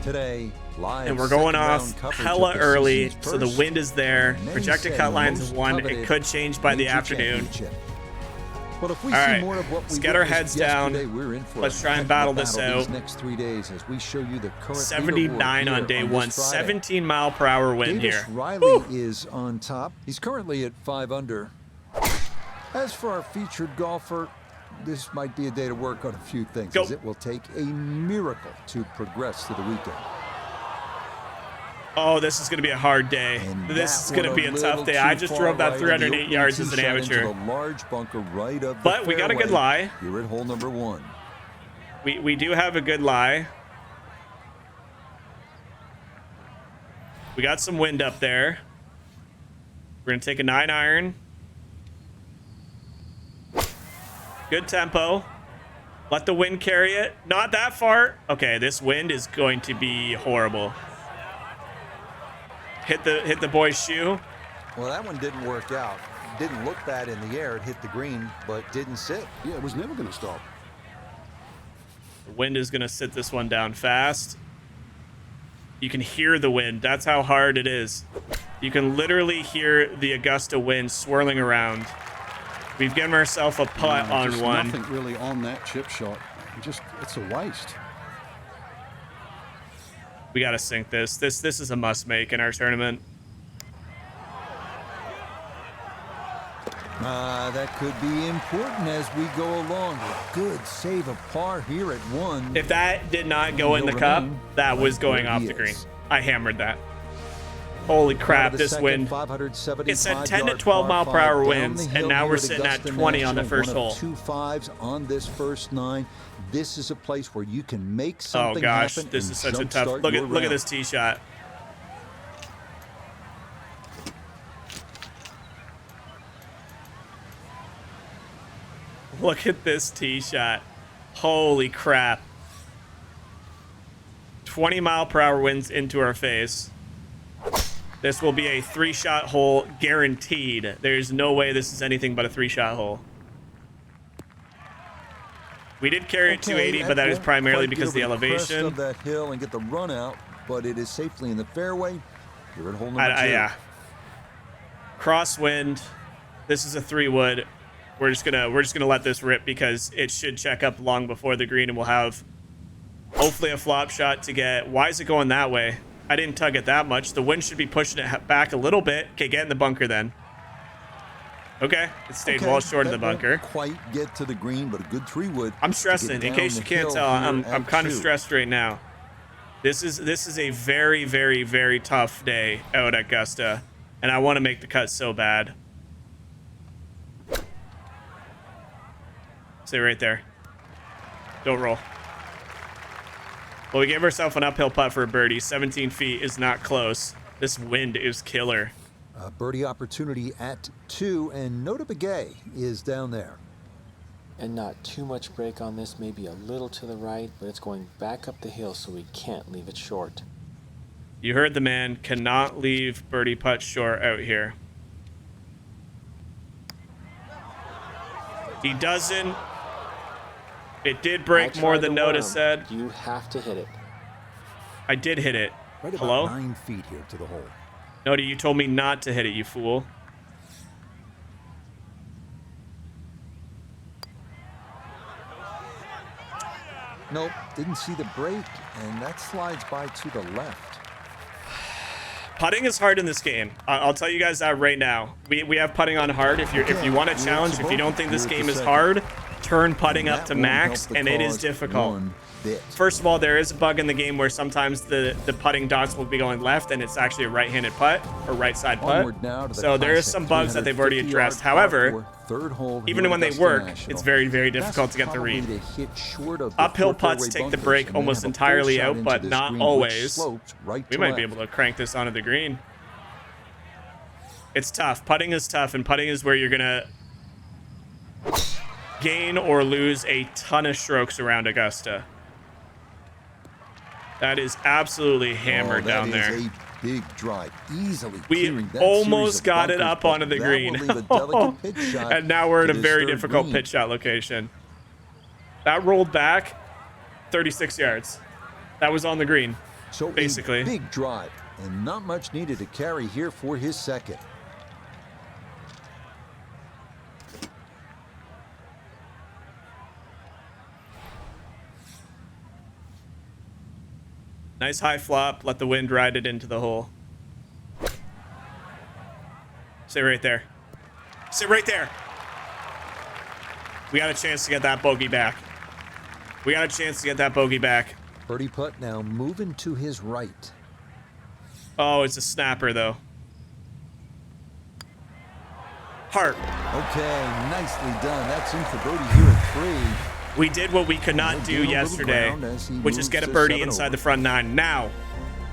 Today, live And we're going second round off coverage hella of the early, season's so the first wind is there. and many Projected say cut lines most 1. It coveted could change by the major afternoon. championship. But if we All see right, more of what let's we get our witnessed heads down. yesterday, we're in for Let's a try and heck of a battle this these out. next 3 days as we show you the current 79 leaderboard on here day this 1. Friday. 17 mile per hour wind Davis here. Riley is on top. He's currently at 5 under. As for our featured golfer, this might be a day to work on a few things, Go. as it will take a miracle to progress to the weekend. Oh, this is going to be a hard day. And This that is going to one be a little tough day. too I just far drove that right on 308 the opening yards tee as an shot amateur. into the large bunker right of the But we got a good fairway lie. Here at hole number 1. We do have a good lie. We got some wind up there. We're going to take a 9-iron. Good tempo. Let the wind carry it. Not that far. Okay, this wind is going to be horrible. Hit the boy's shoe. Well, that one didn't work out. Didn't look bad in the air. It hit the green, but didn't sit. Yeah, it was never going to stop. The wind is going to sit this one down fast. You can hear the wind. That's how hard it is. You can literally hear the Augusta wind swirling around. We've given ourselves a putt on just one. Nothing really on that chip shot. It's a waste. We got to sink this. This is a must make in our tournament. That could be important as we go along. A good save of par here at 1. If that did not go in the cup, that was going off the green. I hammered that. Holy crap, this wind. It said 10 to 12 mile per hour winds, and now we're sitting at 20 on the first hole. 2 5s on this first 9. This is a place where you can make something gosh, happen. this is such a tough. Look at this tee shot. Look at this tee shot. Holy crap. 20 mile per hour winds into our face. This will be a 3-shot hole guaranteed. There's no way this is anything but a 3-shot hole. We did carry it 280, but that is primarily because of the elevation. Of that hill and get the run out, but it is safely in the fairway. You're at hole number 2. Yeah. Crosswind. This is a 3-wood. We're just gonna let this rip because it should check up long before the green, and we'll have hopefully a flop shot to get. Why is it going that way? I didn't tug it that much. The wind should be pushing it back a little bit. Okay, get in the bunker then. Okay, it stayed well short of the bunker. Won't quite get to the green, but a good 3-wood. I'm stressing. In case you can't tell, I'm kind of stressed right now. This is a very, very, very tough day out at Augusta, and I want to make the cut so bad. Stay right there. Don't roll. Well, we gave ourselves an uphill putt for a birdie. 17 feet is not close. This wind is killer. A birdie opportunity at 2, and Nota Begay is down there. And not too much break on this, maybe a little to the right, but it's going back up the hill, so we can't leave it short. You heard the man. Cannot leave birdie putt short out here. He doesn't. It did break more than Nota said. You have to hit it. I did hit it. Right Hello? about 9 feet here to the hole. Nota, you told me not to hit it, you fool. Nope, didn't see the break, and that slides by to the left. Putting is hard in this game. I'll tell you guys that right now. We have putting on hard. If you want a challenge, if you don't think this game is hard, turn putting up to max, and it is difficult. First of all, there is a bug in the game where sometimes the putting dots will be going left, and it's actually a right-handed putt or right side putt. So there is some bugs that they've already addressed. However, even when they work, it's very, very difficult to get the read. Uphill putts take the break almost entirely out, but not always. We might be able to crank this onto the green. It's tough. Putting is tough, and putting is where you're gonna gain or lose a ton of strokes around Augusta. That is absolutely hammered down there. That is a big drive, easily. We almost got it up onto the green. And now we're at a very difficult pitch shot location. That rolled back 36 yards. That was on the green, so basically. A big drive, and not much needed to carry here for his second. Nice high flop. Let the wind ride it into the hole. Stay right there. Stay right there. We got a chance to get that bogey back. We got a chance to get that bogey back. Birdie putt now moving to his right. Oh, it's a snapper, though. Heart. Okay, nicely done. That's in for birdie here at 3. We did what we could not do yesterday, which is get a birdie inside the front 9. Now,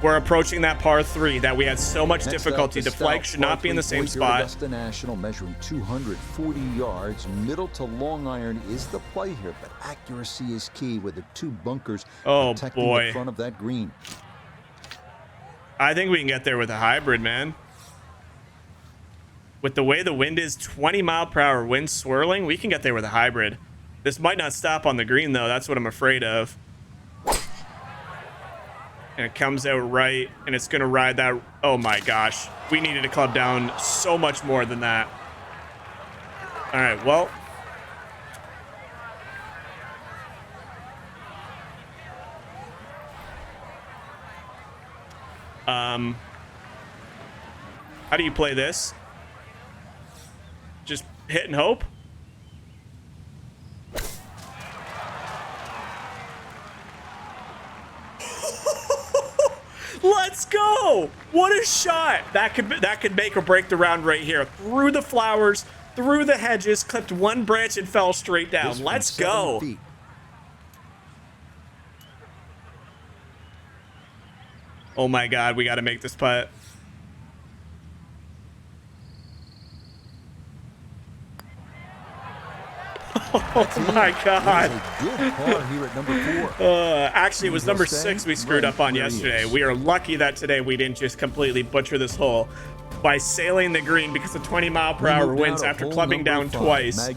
we're approaching that par 3 that we had so much difficulty. The flag should not be in the same spot. Augusta National measuring 240 yards. Middle to long iron is the play here, but accuracy is key with the 2 bunkers protecting the front of that green. I think we can get there with a hybrid, man. With the way the wind is, 20 mile per hour wind swirling, we can get there with a hybrid. This might not stop on the green, though. That's what I'm afraid of. And it comes out right, and it's going to ride that. Oh, my gosh. We needed to club down so much more than that. All right, well. How do you play this? Just hit and hope? Let's go! What a shot! That could make or break the round right here. Through the flowers, through the hedges, clipped one branch and fell straight down. Let's go! Oh my god, we gotta make this putt. Oh my god. Good par here at number 4. Actually, it was number 6 we screwed up on yesterday. We are lucky that today we didn't just completely butcher this hole by sailing the green because of 20-mile-per-hour winds after clubbing down twice.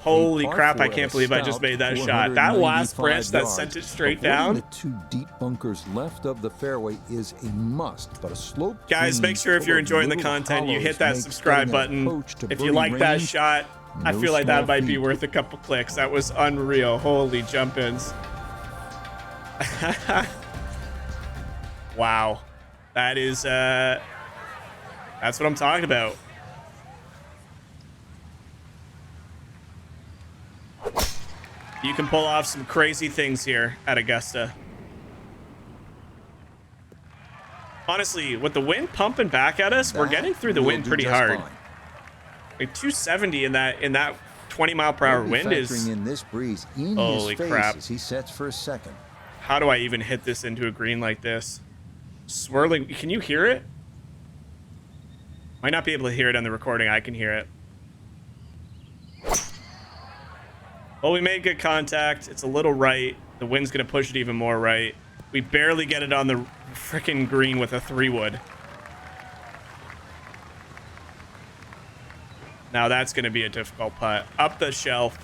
Holy crap, I can't believe I just made that shot. That last branch that sent it straight down. The 2 deep bunkers left of the fairway is a must, but a slope. Guys, make sure if you're enjoying the content, you hit that subscribe button. If you like that shot, I feel like that might be worth a couple clicks. That was unreal. Holy jump-ins. Wow. That is, that's what I'm talking about. You can pull off some crazy things here at Augusta. Honestly, with the wind pumping back at us, we're getting through the wind pretty hard. Like 270 in that 20-mile-per-hour wind is in this breeze in holy his face crap. As he sets for a second. How do I even hit this into a green like this? Swirling. Can you hear it? Might not be able to hear it on the recording. I can hear it. Well, we made good contact. It's a little right. The wind's gonna push it even more right. We barely get it on the freaking green with a 3-wood. Now that's going to be a difficult putt. Up the shelf.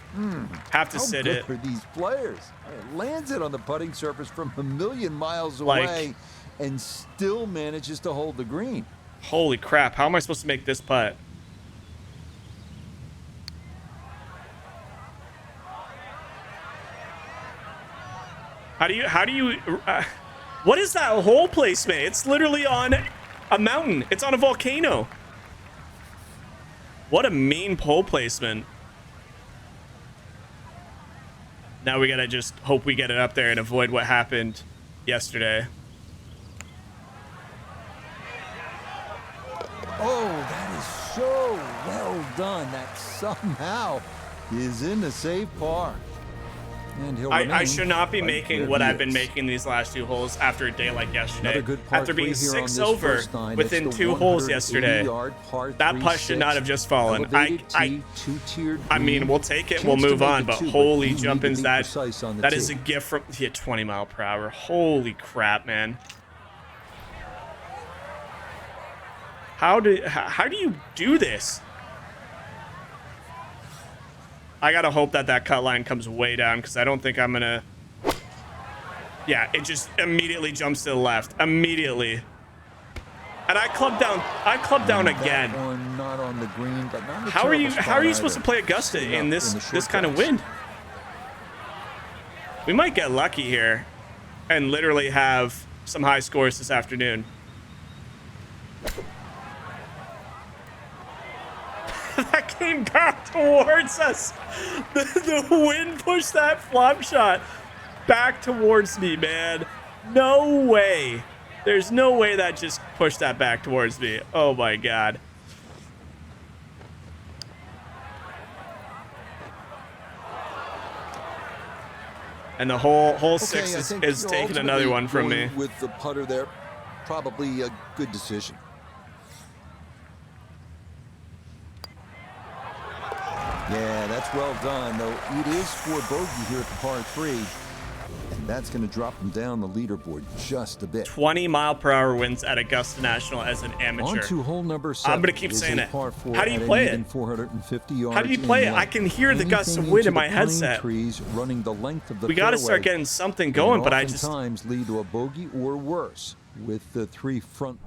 Have to sit it. How good are these players? It lands it on the putting surface from a million miles away and still manages to hold the green. Holy crap. How am I supposed to make this putt? How do you what is that hole placement? It's literally on a mountain. It's on a volcano. What a mean pole placement. Now we gotta just hope we get it up there and avoid what happened yesterday. Oh, that is so well done. That somehow is in the save par. And he'll I should not be making what I've been making these last 2 holes after a day like yesterday. After being 6 over within 2 holes yesterday, that putt should not have just fallen. I mean, we'll take it, we'll move on, but holy jump-ins, that is a gift from 20 mile per hour. Holy crap, man. How do you do this? I gotta hope that cut line comes way down because I don't think I'm gonna. Yeah, it just immediately jumps to the left. Immediately. And I clubbed down again. Not on the green, but not how are you supposed to play Augusta in this kind of wind? We might get lucky here and literally have some high scores this afternoon. That came back towards us. The wind pushed that flop shot back towards me, man. No way. There's no way that just pushed that back towards me. Oh my god. And the whole 6 is taking another one from me. With the putter there, probably a good decision. Yeah, that's well done, though it is for bogey here at the par 3. That's going to drop him down the leaderboard just a bit. 20-mile-per-hour winds at Augusta National as an amateur. On to hole number 7. I'm going to keep saying it. Par 4 How do you at play an even it? 450 yards How do you play it? in I length. can hear the gusts of Anything wind into in my the pine headset. Trees running the length of the We got to fairway start getting something can going, but I just... oftentimes lead to a bogey or worse with the 3 front.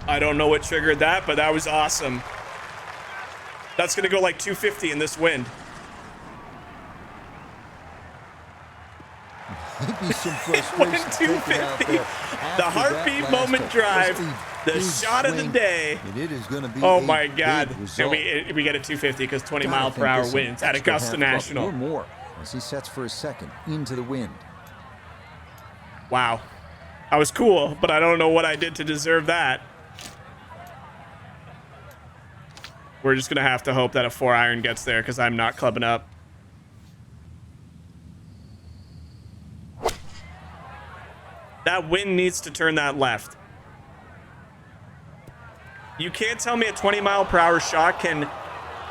I don't know what triggered that, but that was awesome. That's going to go like 250 in this wind. Maybe some Went frustration taken out 250. there. The After heartbeat that moment last drive. The big shot of the swing, day. and it is going to be Oh a my God. big And result. we get a 250 because 20 Gotta mile think per hour there's some winds at extra Augusta half National. club or more as he sets for a second into the wind. Wow. I was cool, but I don't know what I did to deserve that. We're just going to have to hope that a 4-iron gets there because I'm not clubbing up. That wind needs to turn that left. You can't tell me a 20-mile-per-hour shot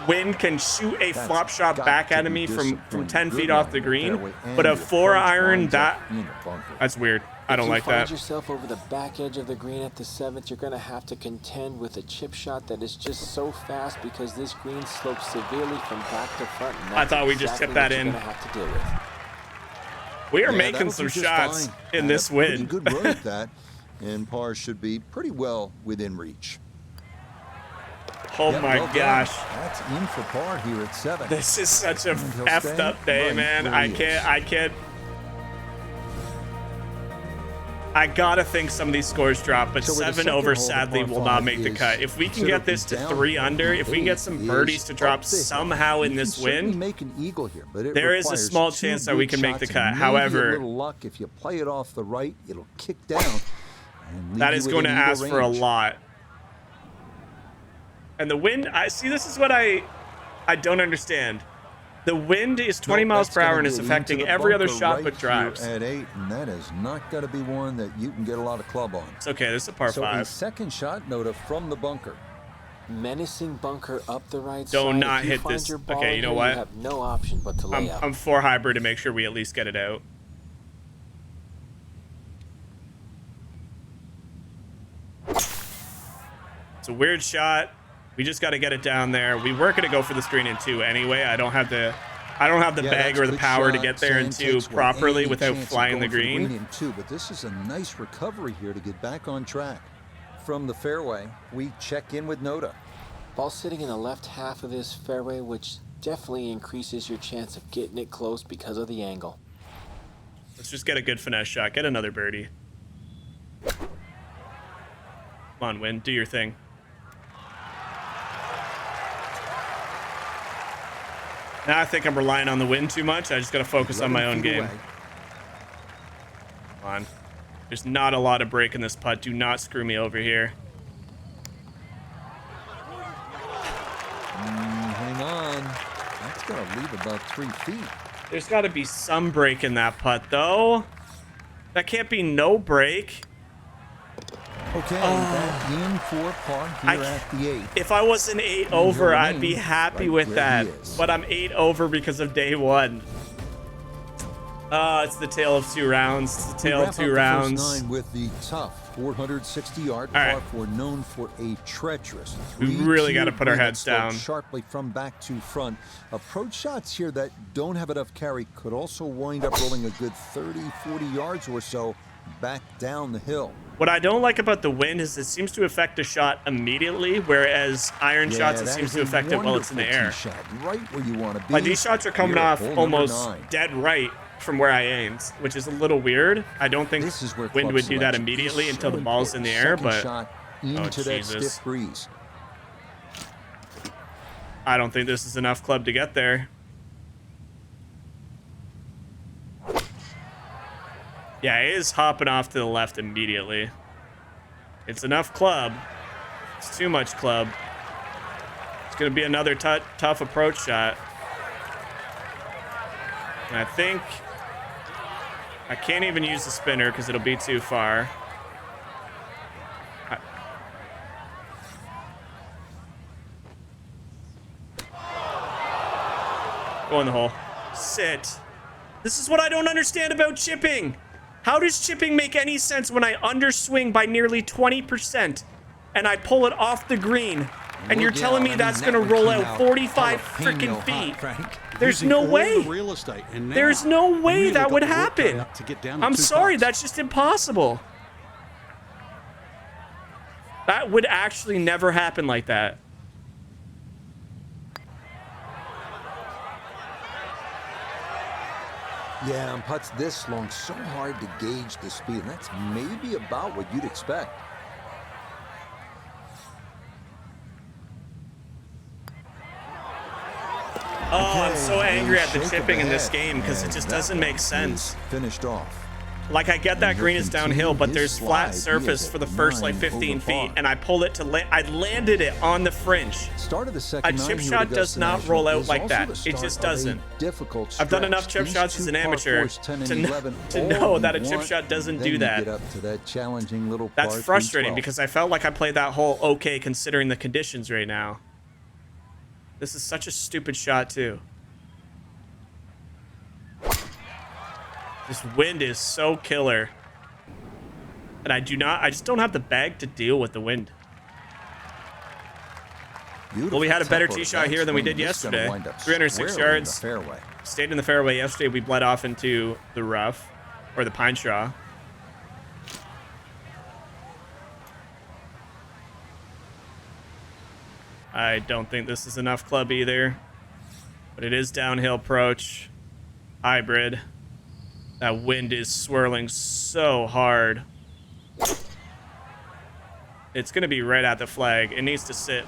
wind can shoot a That's flop shot got back to at be me from 10 disappointing. feet Good off line the in green, fairway, and but a the approach 4-iron, winds up in the bunker. that's weird. I don't like If you find that. yourself over the back edge of the green at the 7th, you're going to have to contend with a chip shot that is just so fast because this green slopes severely from back to front. And I that's thought we just exactly tipped that what in. you're going to have to deal with. We are Yeah, making that'll some do just shots fine. in Had this a pretty wind. good run at that, and par should be pretty well within reach. Oh Yep, my well done. gosh. That's in for par here at 7. This is such a And he'll effed stay up day, right man. where I he is. can't. I gotta think some of these scores drop, but So with the 7 second over hole, the sadly par will not 5 make the is cut. If we can get this to considerably 3 down. under, if we can get some birdies to drop Up the hill. somehow in You this can certainly wind, make an eagle here, but it there is a requires small 2 chance that we good can make the shots cut. and maybe However, a little luck. If you play it off the right, it'll kick down. And leave that you is going to within eagle ask for a range. lot. And the wind, I see, this is what I don't understand. The wind is 20 Nope, miles that's per hour gonna and is be affecting into the every other bunker shot right but here drives. at 8, and that is not going to be one that you can get a lot of club on. It's okay. This is a par So a 5. second shot, Noda, from the bunker. Menacing bunker up the right Do side. not If you hit find this. your ball Okay, in you know here, what? You have no option but to lay up. I'm 4 hybrid to make sure we at least get it out. It's a weird shot. We just got to get it down there. We were going to go for the screen in 2 anyway. I don't have the Yeah, bag that's or a the good power to shot. get there in Sand 2 takes away properly any without chance of flying the going for green. in 2, but this is a nice recovery here to get back on track. From the fairway, we check in with Noda. Ball sitting in the left half of this fairway, which definitely increases your chance of getting it close because of the angle. Let's just get a good finesse shot. Get another birdie. Come on, Win. Do your thing. Now I think I'm relying on the wind too much. I just got to focus on my 11 own feet game. away. Come on. There's not a lot of break in this putt. Do not screw me over here. Hang on. That's going to leave about 3 feet. There's got to be some break in that putt, though. That can't be no break. Okay, back in for par here at the 8. If I was an 8 over, he'll I'd be remain happy right with where that. he is. But I'm 8 over because of day 1. It's the tale of 2 rounds. It's the tale We of wrap 2 up rounds. the first 9 with the tough 460-yard All right. par 4, known for a treacherous. We really gotta three-tiered put our green that heads slopes down. sharply from back to front. Approach shots here that don't have enough carry could also wind up rolling a good 30, 40 yards or so back down the hill. What I don't like about the wind is it seems to affect a shot immediately, whereas iron shots, it that seems is to a affect it while it's in the wonderful air. tee shot, right where you want to be. Like these shots are coming Here at off hole number almost 9. dead right from where I aimed, which is a little weird. I don't think This is where wind club would do that selection immediately is until so the ball's in the air, important. Second but shot into that Jesus. stiff breeze. I don't think this is enough club to get there. Yeah, it is hopping off to the left immediately. It's enough club. It's too much club. It's going to be another tough approach shot. And I think I can't even use the spinner because it'll be too far. Go in the hole. Sit. This is what I don't understand about chipping. How does chipping make any sense when I underswing by nearly 20% and I pull it off the green? And you're telling me that's going to roll out 45 freaking feet. There's no way. There's no way that would happen. I'm sorry, that's just impossible. That would actually never happen like that. Yeah, on putts this long, so hard to gauge the speed. And that's maybe about what you'd expect. Oh, I'm so angry at the chipping in this game because it just doesn't make sense. Finished off. Like, I get that green is downhill, but there's flat surface for the first like 15 feet, and I pulled it to I landed it on the fringe. Start of the A second chip shot does not roll out like that. It just doesn't. I've done enough chip shots as an amateur to know that a chip shot doesn't do that. That's frustrating because I felt like I played that hole okay considering the conditions right now. This is such a stupid shot too. This wind is so killer. And I just don't have the bag to deal with the wind. Well, we had a better tee shot here than we did yesterday. 306 yards. Stayed in the fairway yesterday. We bled off into the rough, or the pine straw. I don't think this is enough club either. But it is downhill approach. Hybrid. That wind is swirling so hard. It's going to be right at the flag. It needs to sit.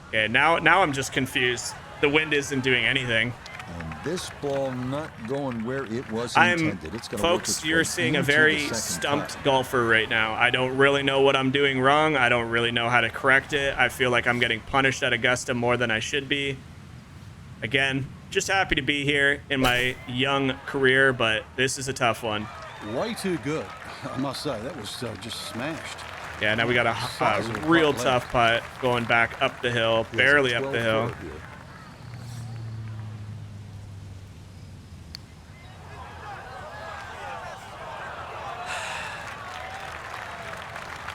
Okay, now I'm just confused. The wind isn't doing anything. And this ball not going where it was intended. It's gonna folks, you're seeing a very stumped golfer right now. I don't really know what I'm doing wrong. I don't really know how to correct it. I feel like I'm getting punished at Augusta more than I should be. Again, just happy to be here in my young career, but this is a tough one. Way too good, I must say. That was just smashed. Yeah, now we got a real tough putt going back up the hill, barely up the hill.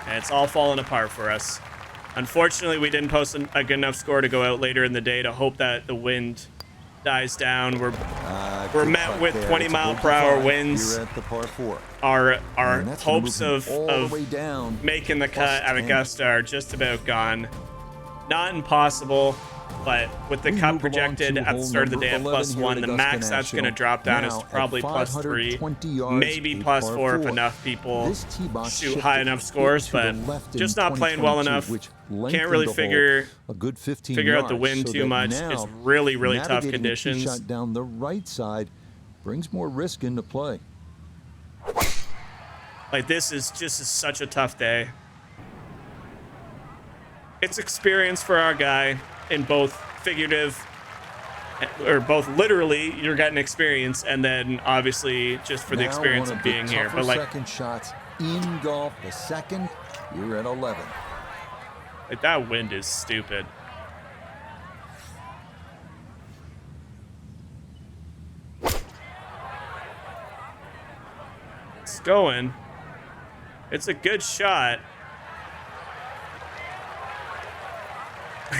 And it's all falling apart for us. Unfortunately, we didn't post a good enough score to go out later in the day to hope that the wind dies down. We're met with 20-mile-per-hour winds. Our hopes of making the cut at Augusta are just about gone. Not impossible, but with the cut projected at the start of the day at +1, the max that's going to drop down is probably +3, maybe +4 if enough people shoot high enough scores, but just not playing well enough. Can't really figure out the wind too much. It's really, really tough conditions. Shot down the right side brings more risk into play. Like, this is just such a tough day. It's experience for our guy in both figurative, or both literally, you're getting experience, and then obviously just for the experience of being here. But like, second shots in golf, the second, you're at 11. Like, that wind is stupid. It's going. It's a good shot.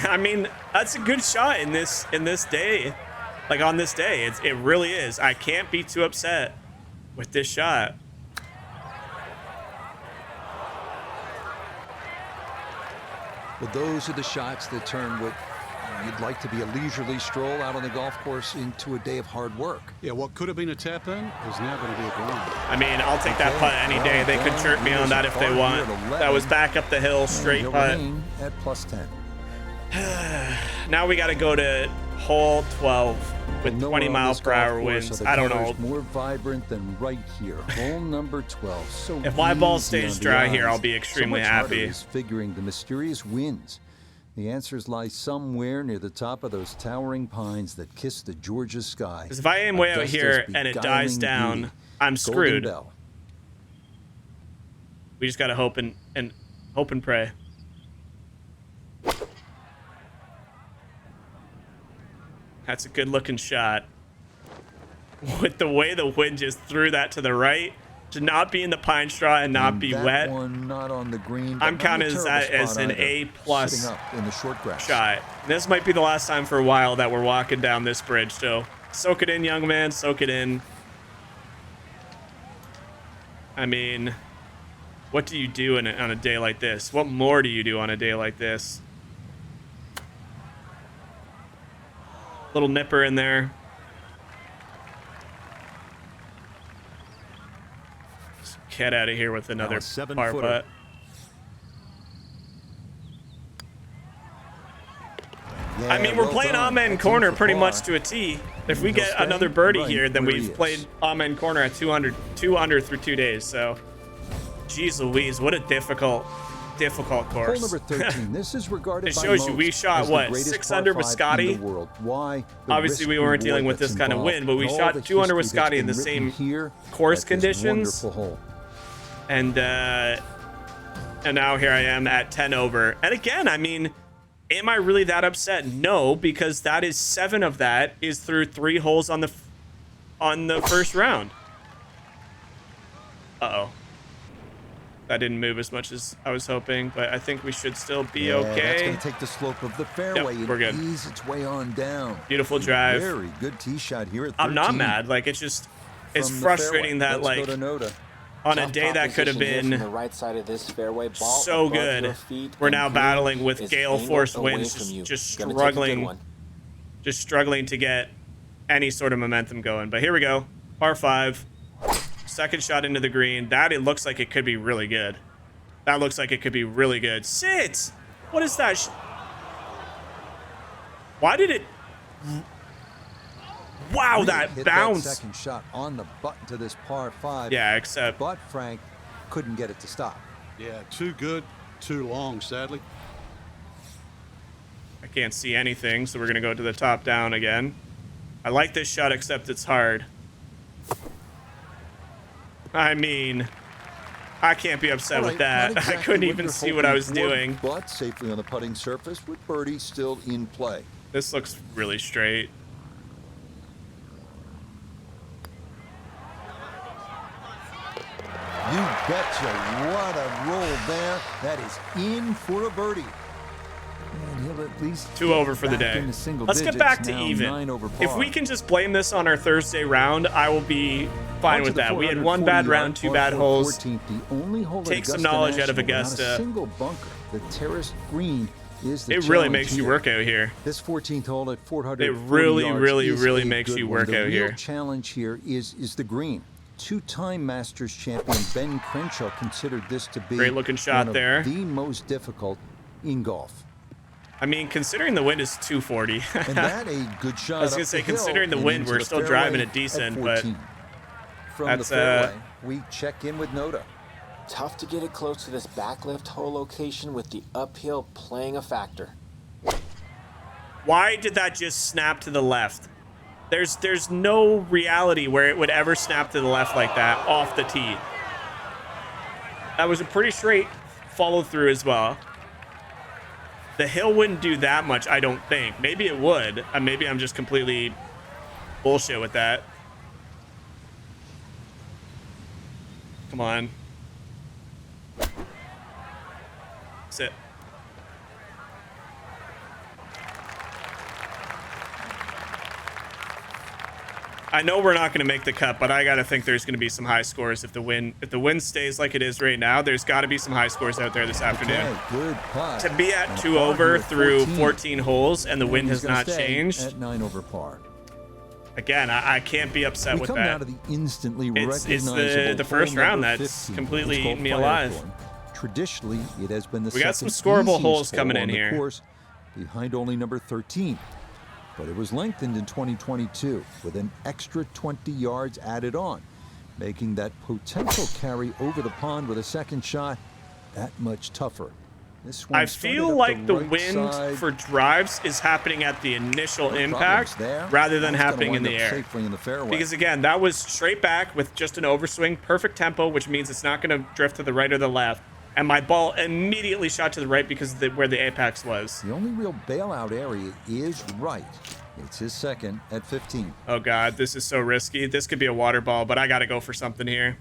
I mean, that's a good shot in this day. Like, on this day, it really is. I can't be too upset with this shot. Well, those are the shots that turn what you'd like to be a leisurely stroll out on the golf course into a day of hard work. Yeah, what could have been a tap-in is now going to be a grind. I mean, I'll take that putt any day. They could chirp me on that if they want. That was back up the hill, straight putt. At +10. Now we got to go to hole 12 with 20-mile-per-hour winds. I don't know. More vibrant than right here. Hole number 12. So if my ball stays dry here, I'll be extremely happy. Figuring the mysterious winds. The answers lie somewhere near the top of those towering pines that kiss the Georgia sky. Because if I aim way out here and it dies down, I'm screwed. We just gotta hope and pray. That's a good looking shot. With the way the wind just threw that to the right, to not be in the pine straw and not be that wet. One not on the green, but I'm not in a counting terrible that as spot an either. A+ Sitting up in the short grass. shot. This might be the last time for a while that we're walking down this bridge, so soak it in, young man, soak it in. I mean, what do you do on a day like this? What more do you do on a day like this? Little nipper in there. Just get out of here with another Now a 7-footer. par putt. I mean, we're playing Amen Corner pretty much to a T. If we get another birdie here, then we've played Amen Corner at 2 under through 2 days. So, geez Louise, what a difficult course. Hole number 13. This is regarded It by shows you most we shot, as the what, greatest 6 par under with 5 Scotty? in the world. Why? The Obviously, we risk weren't dealing reward with this that's kind of involved wind, but we and all shot the 2 under with history that's Scotty in the been same written here course at this conditions. wonderful hole. And now here I am at 10 over. And again, I mean, am I really that upset? No, because that is 7 of that is through 3 holes on the first round. Uh-oh. That didn't move as much as I was hoping, but I think we should still be okay. That's going to take the slope of the fairway Yep, we're good. and ease its way on down. Beautiful drive. Very good tee shot here at 13. I'm not mad. Like, it's just, it's From the frustrating fairway. that, Let's like, go to Noda. on a Tough day that could have proposition here been from the right side of this fairway, ball so above your good, feet, we're and now green battling with is gale angled force away winds, from you. just Gonna take a good struggling, one. just struggling to get any sort of momentum going. But here we go, par 5, second shot into the green. That it looks like it could be really good. That looks like it could be really good. Sit! What is that? Why did it? Wow, Really that hit bounce. That second shot on the button to this par 5. Yeah, except But Frank couldn't get it to stop. Yeah, too good, too long, sadly. I can't see anything, so we're gonna go to the top down again. I like this shot, except it's hard. I mean, I can't be upset All with right, that. not exactly I couldn't what even you're see what I hoping was for, doing. But safely on the putting surface with birdie still in play. This looks really straight. You betcha. What a roll there. That is in for a birdie. And he'll at least 2 get over for the back day. into single Let's get digits, back to now even. 9 over If par. we can just blame this on our Thursday round, I will be fine Onto with the that. We had 1 bad 440 round, 2 par bad 4 holes. 14th, the only hole at Take some Augusta knowledge out of National without Augusta. A single bunker. The terraced green is the It really challenge makes you here. work out here. This 14th hole at 440 It really, yards really, is really a makes good you one. work The out real here. challenge here is the green. 2-time Masters champion Ben Crenshaw considered this to be Great looking shot one of there. the most difficult in golf. I mean, considering the wind is 240. And that a good shot. I was up gonna say, the hill considering the and wind, into we're the still fairway driving it at decent, but 14. From that's, the fairway, we check in with Noda. Tough to get it close to this backlift hole location with the uphill playing a factor. why did that just snap to the left? There's no reality where it would ever snap to the left like that off the tee. That was a pretty straight follow through as well. The hill wouldn't do that much, I don't think. Maybe it would. Maybe I'm just completely bullshit with that. Come on. Sit. I know we're not going to make the cut, but I got to think there's going to be some high scores if the wind stays like it is right now. There's got to be some high scores out there this afternoon. Okay, good putt. To be at And a 2 par over here at through 14 holes and the wind he's has gonna not stay changed. At 9 over par. Again, I can't be upset We with come that. now to the instantly It's recognizable the first hole round number that's 15. completely It's called eaten me alive. Firethorn. Traditionally, it has been the We got some second scoreable easiest holes hole coming on in the here. course, behind only number 13. But it was lengthened in 2022 with an extra 20 yards added on, making that potential carry over the pond with a second shot that much tougher. This one I started feel up like the right wind side. for drives is happening at the initial No impact problems there. rather than That's gonna happening in wind the up air. safely in the fairway. Because again, that was straight back with just an overswing, perfect tempo, which means it's not going to drift to the right or the left. And my ball immediately shot to the right because of where the apex was. The only real bailout area is right. It's his second at 15. Oh God, this is so risky. This could be a water ball, but I gotta go for something here.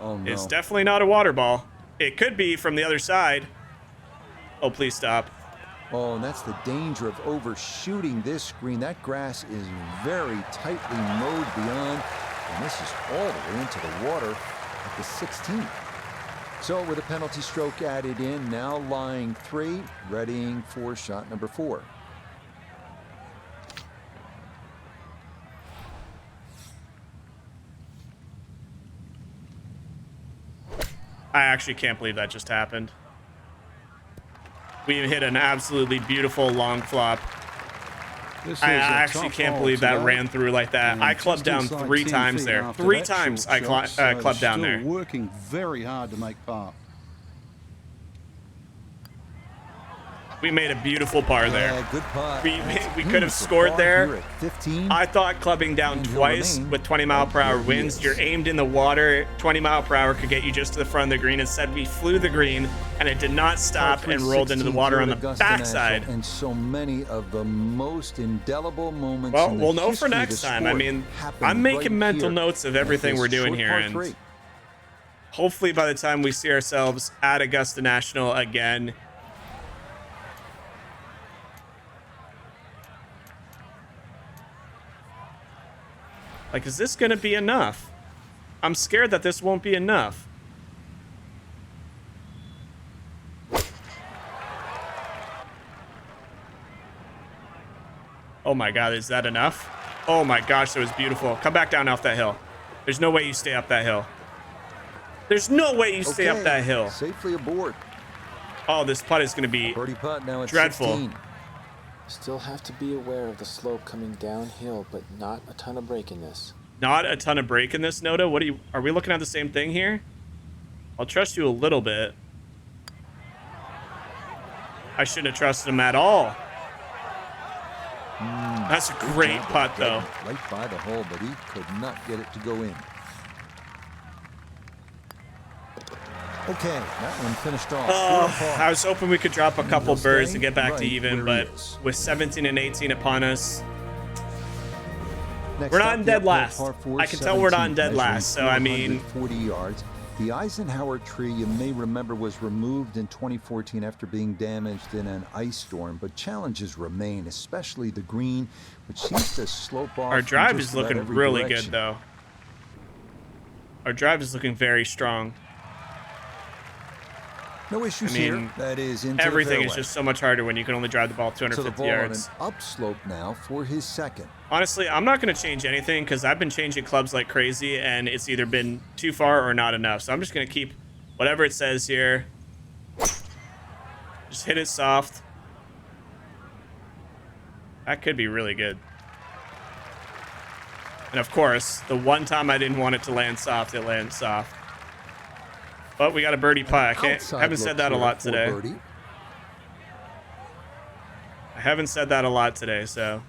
Oh no. It's definitely not a water ball. It could be from the other side. Oh, please stop. Oh, and that's the danger of overshooting this green. That grass is very tightly mowed beyond, and this is all the way into the water at the 16th. So with a penalty stroke added in, now lying 3, readying for shot number 4. I actually can't believe that just happened. We hit an absolutely beautiful long flop. I actually can't believe that ran through like that. I clubbed down 3 times there. 3 times I clubbed down there. Working very hard to make par. We made a beautiful par there. Yeah, good putt. We could have scored there. At 15. I thought clubbing down twice with 20-mile-per-hour winds, you're aimed in the water, 20-mile-per-hour could get you just to the front of the green. Instead, we flew the green, and it did not stop and rolled into the water on the backside. And so many of the most indelible moments. Well, we'll know for next time. I mean, I'm making mental notes of everything we're doing here, and hopefully by the time we see ourselves at Augusta National again, like, is this gonna be enough? I'm scared that this won't be enough. Oh my God, is that enough? Oh my gosh, that was beautiful. Come back down off that hill. There's no way you stay up that hill. There's no way you stay up that hill. Safely aboard. Oh, this putt is gonna be Birdie putt now at dreadful. 16. Still have to be aware of the slope coming downhill, but not a ton of break in this. Not a ton of break in this, Noda. What are we looking at the same thing here? I'll trust you a little bit. I shouldn't have trusted him at all. That's a great putt, though. Right by the hole, but he could not get it to go in. Okay, that one finished off. I was hoping we could drop a couple birds and get back to even, right but where he is. with 17 and 18 upon us, Next we're up, not in the dead uphill last. par four, I can tell we're not in 17, dead measuring last, so I mean, 440 yards. The Eisenhower tree, you may remember, was removed in 2014 after being damaged in an ice storm, but challenges remain, especially the green, which seems to slope off. our in drive just is about looking every really direction. good, though. Our drive is looking very strong. No issues I mean, here. That is into Everything the is fairway. just so much harder when you can only drive the ball So the 250 ball yards. on an upslope now for his second. Honestly, I'm not going to change anything because I've been changing clubs like crazy, and it's either been too far or not enough. So I'm just going to keep whatever it says here. Just hit it soft. That could be really good. And of course, the one time I didn't want it to land soft, it lands soft. But we got a birdie putt. Outside Haven't said look that a here lot for today. birdie. I haven't said that a lot today, so.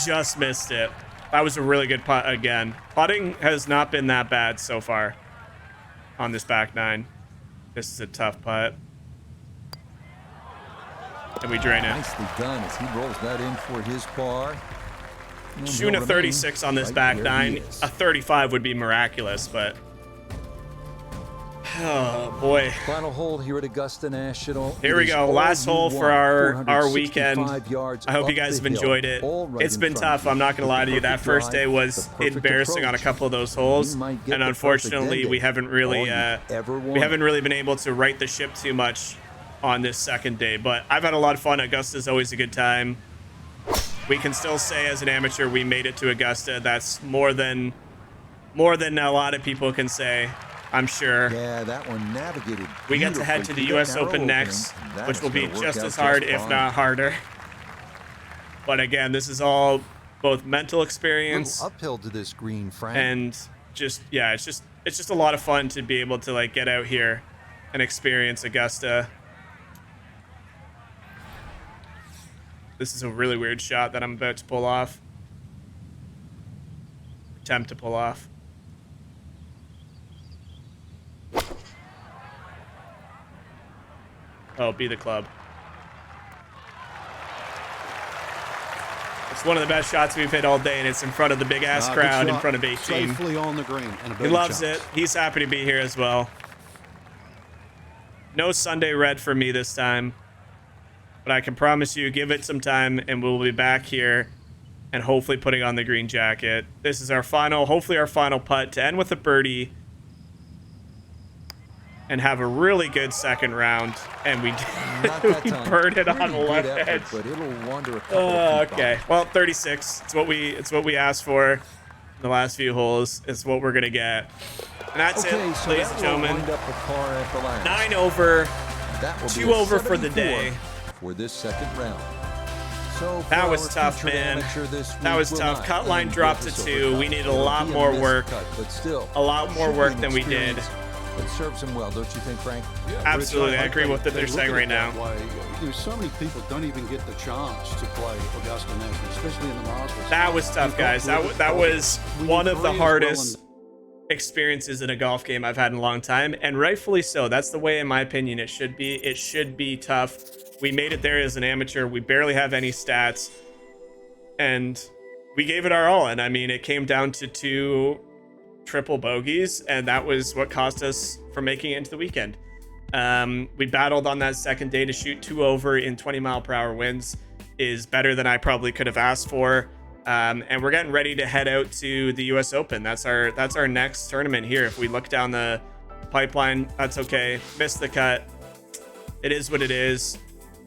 Just missed it. That was a really good putt again. Putting has not been that bad so far on this back nine. This is a tough putt. And we drain it. Nicely done as he rolls that in for his par. And Shooting a he'll 36 on this remain back right nine. where he is. A 35 would be miraculous, but. Oh, boy. Final hole here at Augusta National. Here It we is go. all Last you hole for want. our weekend. 465 yards I hope you up guys have the hill, enjoyed it. all right It's in been front of tough. you. I'm not going to With lie the to you. That perfect first day drive, was the perfect embarrassing on a approach. couple of those holes. You might get And the unfortunately, perfect we ending. haven't really All you've ever we wanted. haven't really been able to right the ship too much on this second day. But I've had a lot of fun. Augusta's always a good time. We can still say as an amateur we made it to Augusta. That's more than a lot of people can say, I'm sure. Yeah, that one navigated. We get to head to the beautifully US that narrow Open opening, next, and that which is will be gonna work just out as hard, if fine. not harder. But again, this is all both mental Little experience uphill to this green, Frank. and just, yeah, it's just a lot of fun to be able to like get out here and experience Augusta. This is a really weird shot that I'm about to pull off. attempt to pull off. Oh, be the club. It's one of the best shots we've hit all day, and it's in front of the big ass crowd, in front of 18. Safely on the green. And a He birdie loves chance. it. He's happy to be here as well. No Sunday red for me this time, but I can promise you, give it some time, and we'll be back here and hopefully putting on the green jacket. This is our final, hopefully our final putt to end with a birdie and have a really good second round. And we Not that we time. burned it on Pretty the good left effort, edge. but it'll wander a couple of feet Okay, well, 36. It's what we asked for in the last few holes. It's what we're gonna get. And that's Okay, it, so ladies that and will gentlemen. wind up the par after last. 9 over. That will be 2 a over for the 74 day. for this second round. So That for was our tough, featured man. amateur this That week was will tough. not Cut line end dropped with to the 2. silver We cup. needed a It'll lot be more missed work. cut, but still, A lot more should be work an than we did. experience. It serves him well, don't you think, Frank? Yeah, Absolutely, Rich, I agree with what they they're look saying at right it that now. way. You know, so many people don't even get the chance to play Augusta National, especially in the Masters. That was tough, We've got guys. good That golf. was We one need of the three as well, hardest and experiences in a golf game I've had in a long time, and rightfully so. That's the way, in my opinion, it should be. It should be tough. We made it there as an amateur. We barely have any stats, and we gave it our all. And I mean, it came down to 2 triple bogeys, and that was what cost us from making it into the weekend. We battled on that second day to shoot 2 over in 20-mile-per-hour winds is better than I probably could have asked for. And we're getting ready to head out to the US Open. That's our next tournament here. If we look down the pipeline, that's okay. Missed the cut. It is what it is.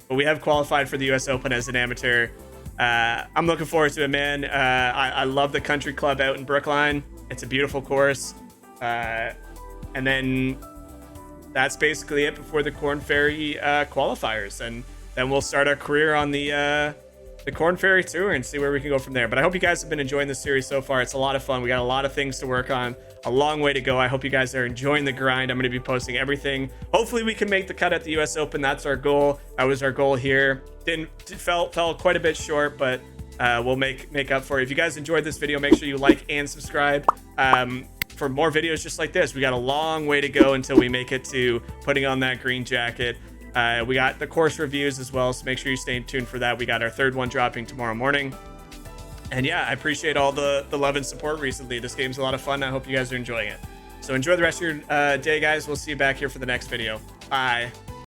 But we have qualified for the US Open as an amateur. I'm looking forward to it, man. I love the country club out in Brookline. It's a beautiful course. And then that's basically it before the Corn Ferry qualifiers. And then we'll start our career on the Corn Ferry Tour and see where we can go from there. But I hope you guys have been enjoying this series so far. It's a lot of fun. We got a lot of things to work on. A long way to go. I hope you guys are enjoying the grind. I'm going to be posting everything. Hopefully we can make the cut at the US Open. That's our goal. That was our goal here. Fell quite a bit short, but we'll make up for it. If you guys enjoyed this video, make sure you like and subscribe for more videos just like this. We got a long way to go until we make it to putting on that green jacket. We got the course reviews as well, so make sure you stay tuned for that. We got our 3rd one dropping tomorrow morning. And yeah, I appreciate all the love and support recently. This game's a lot of fun. I hope you guys are enjoying it. So enjoy the rest of your day, guys. We'll see you back here for the next video. Bye.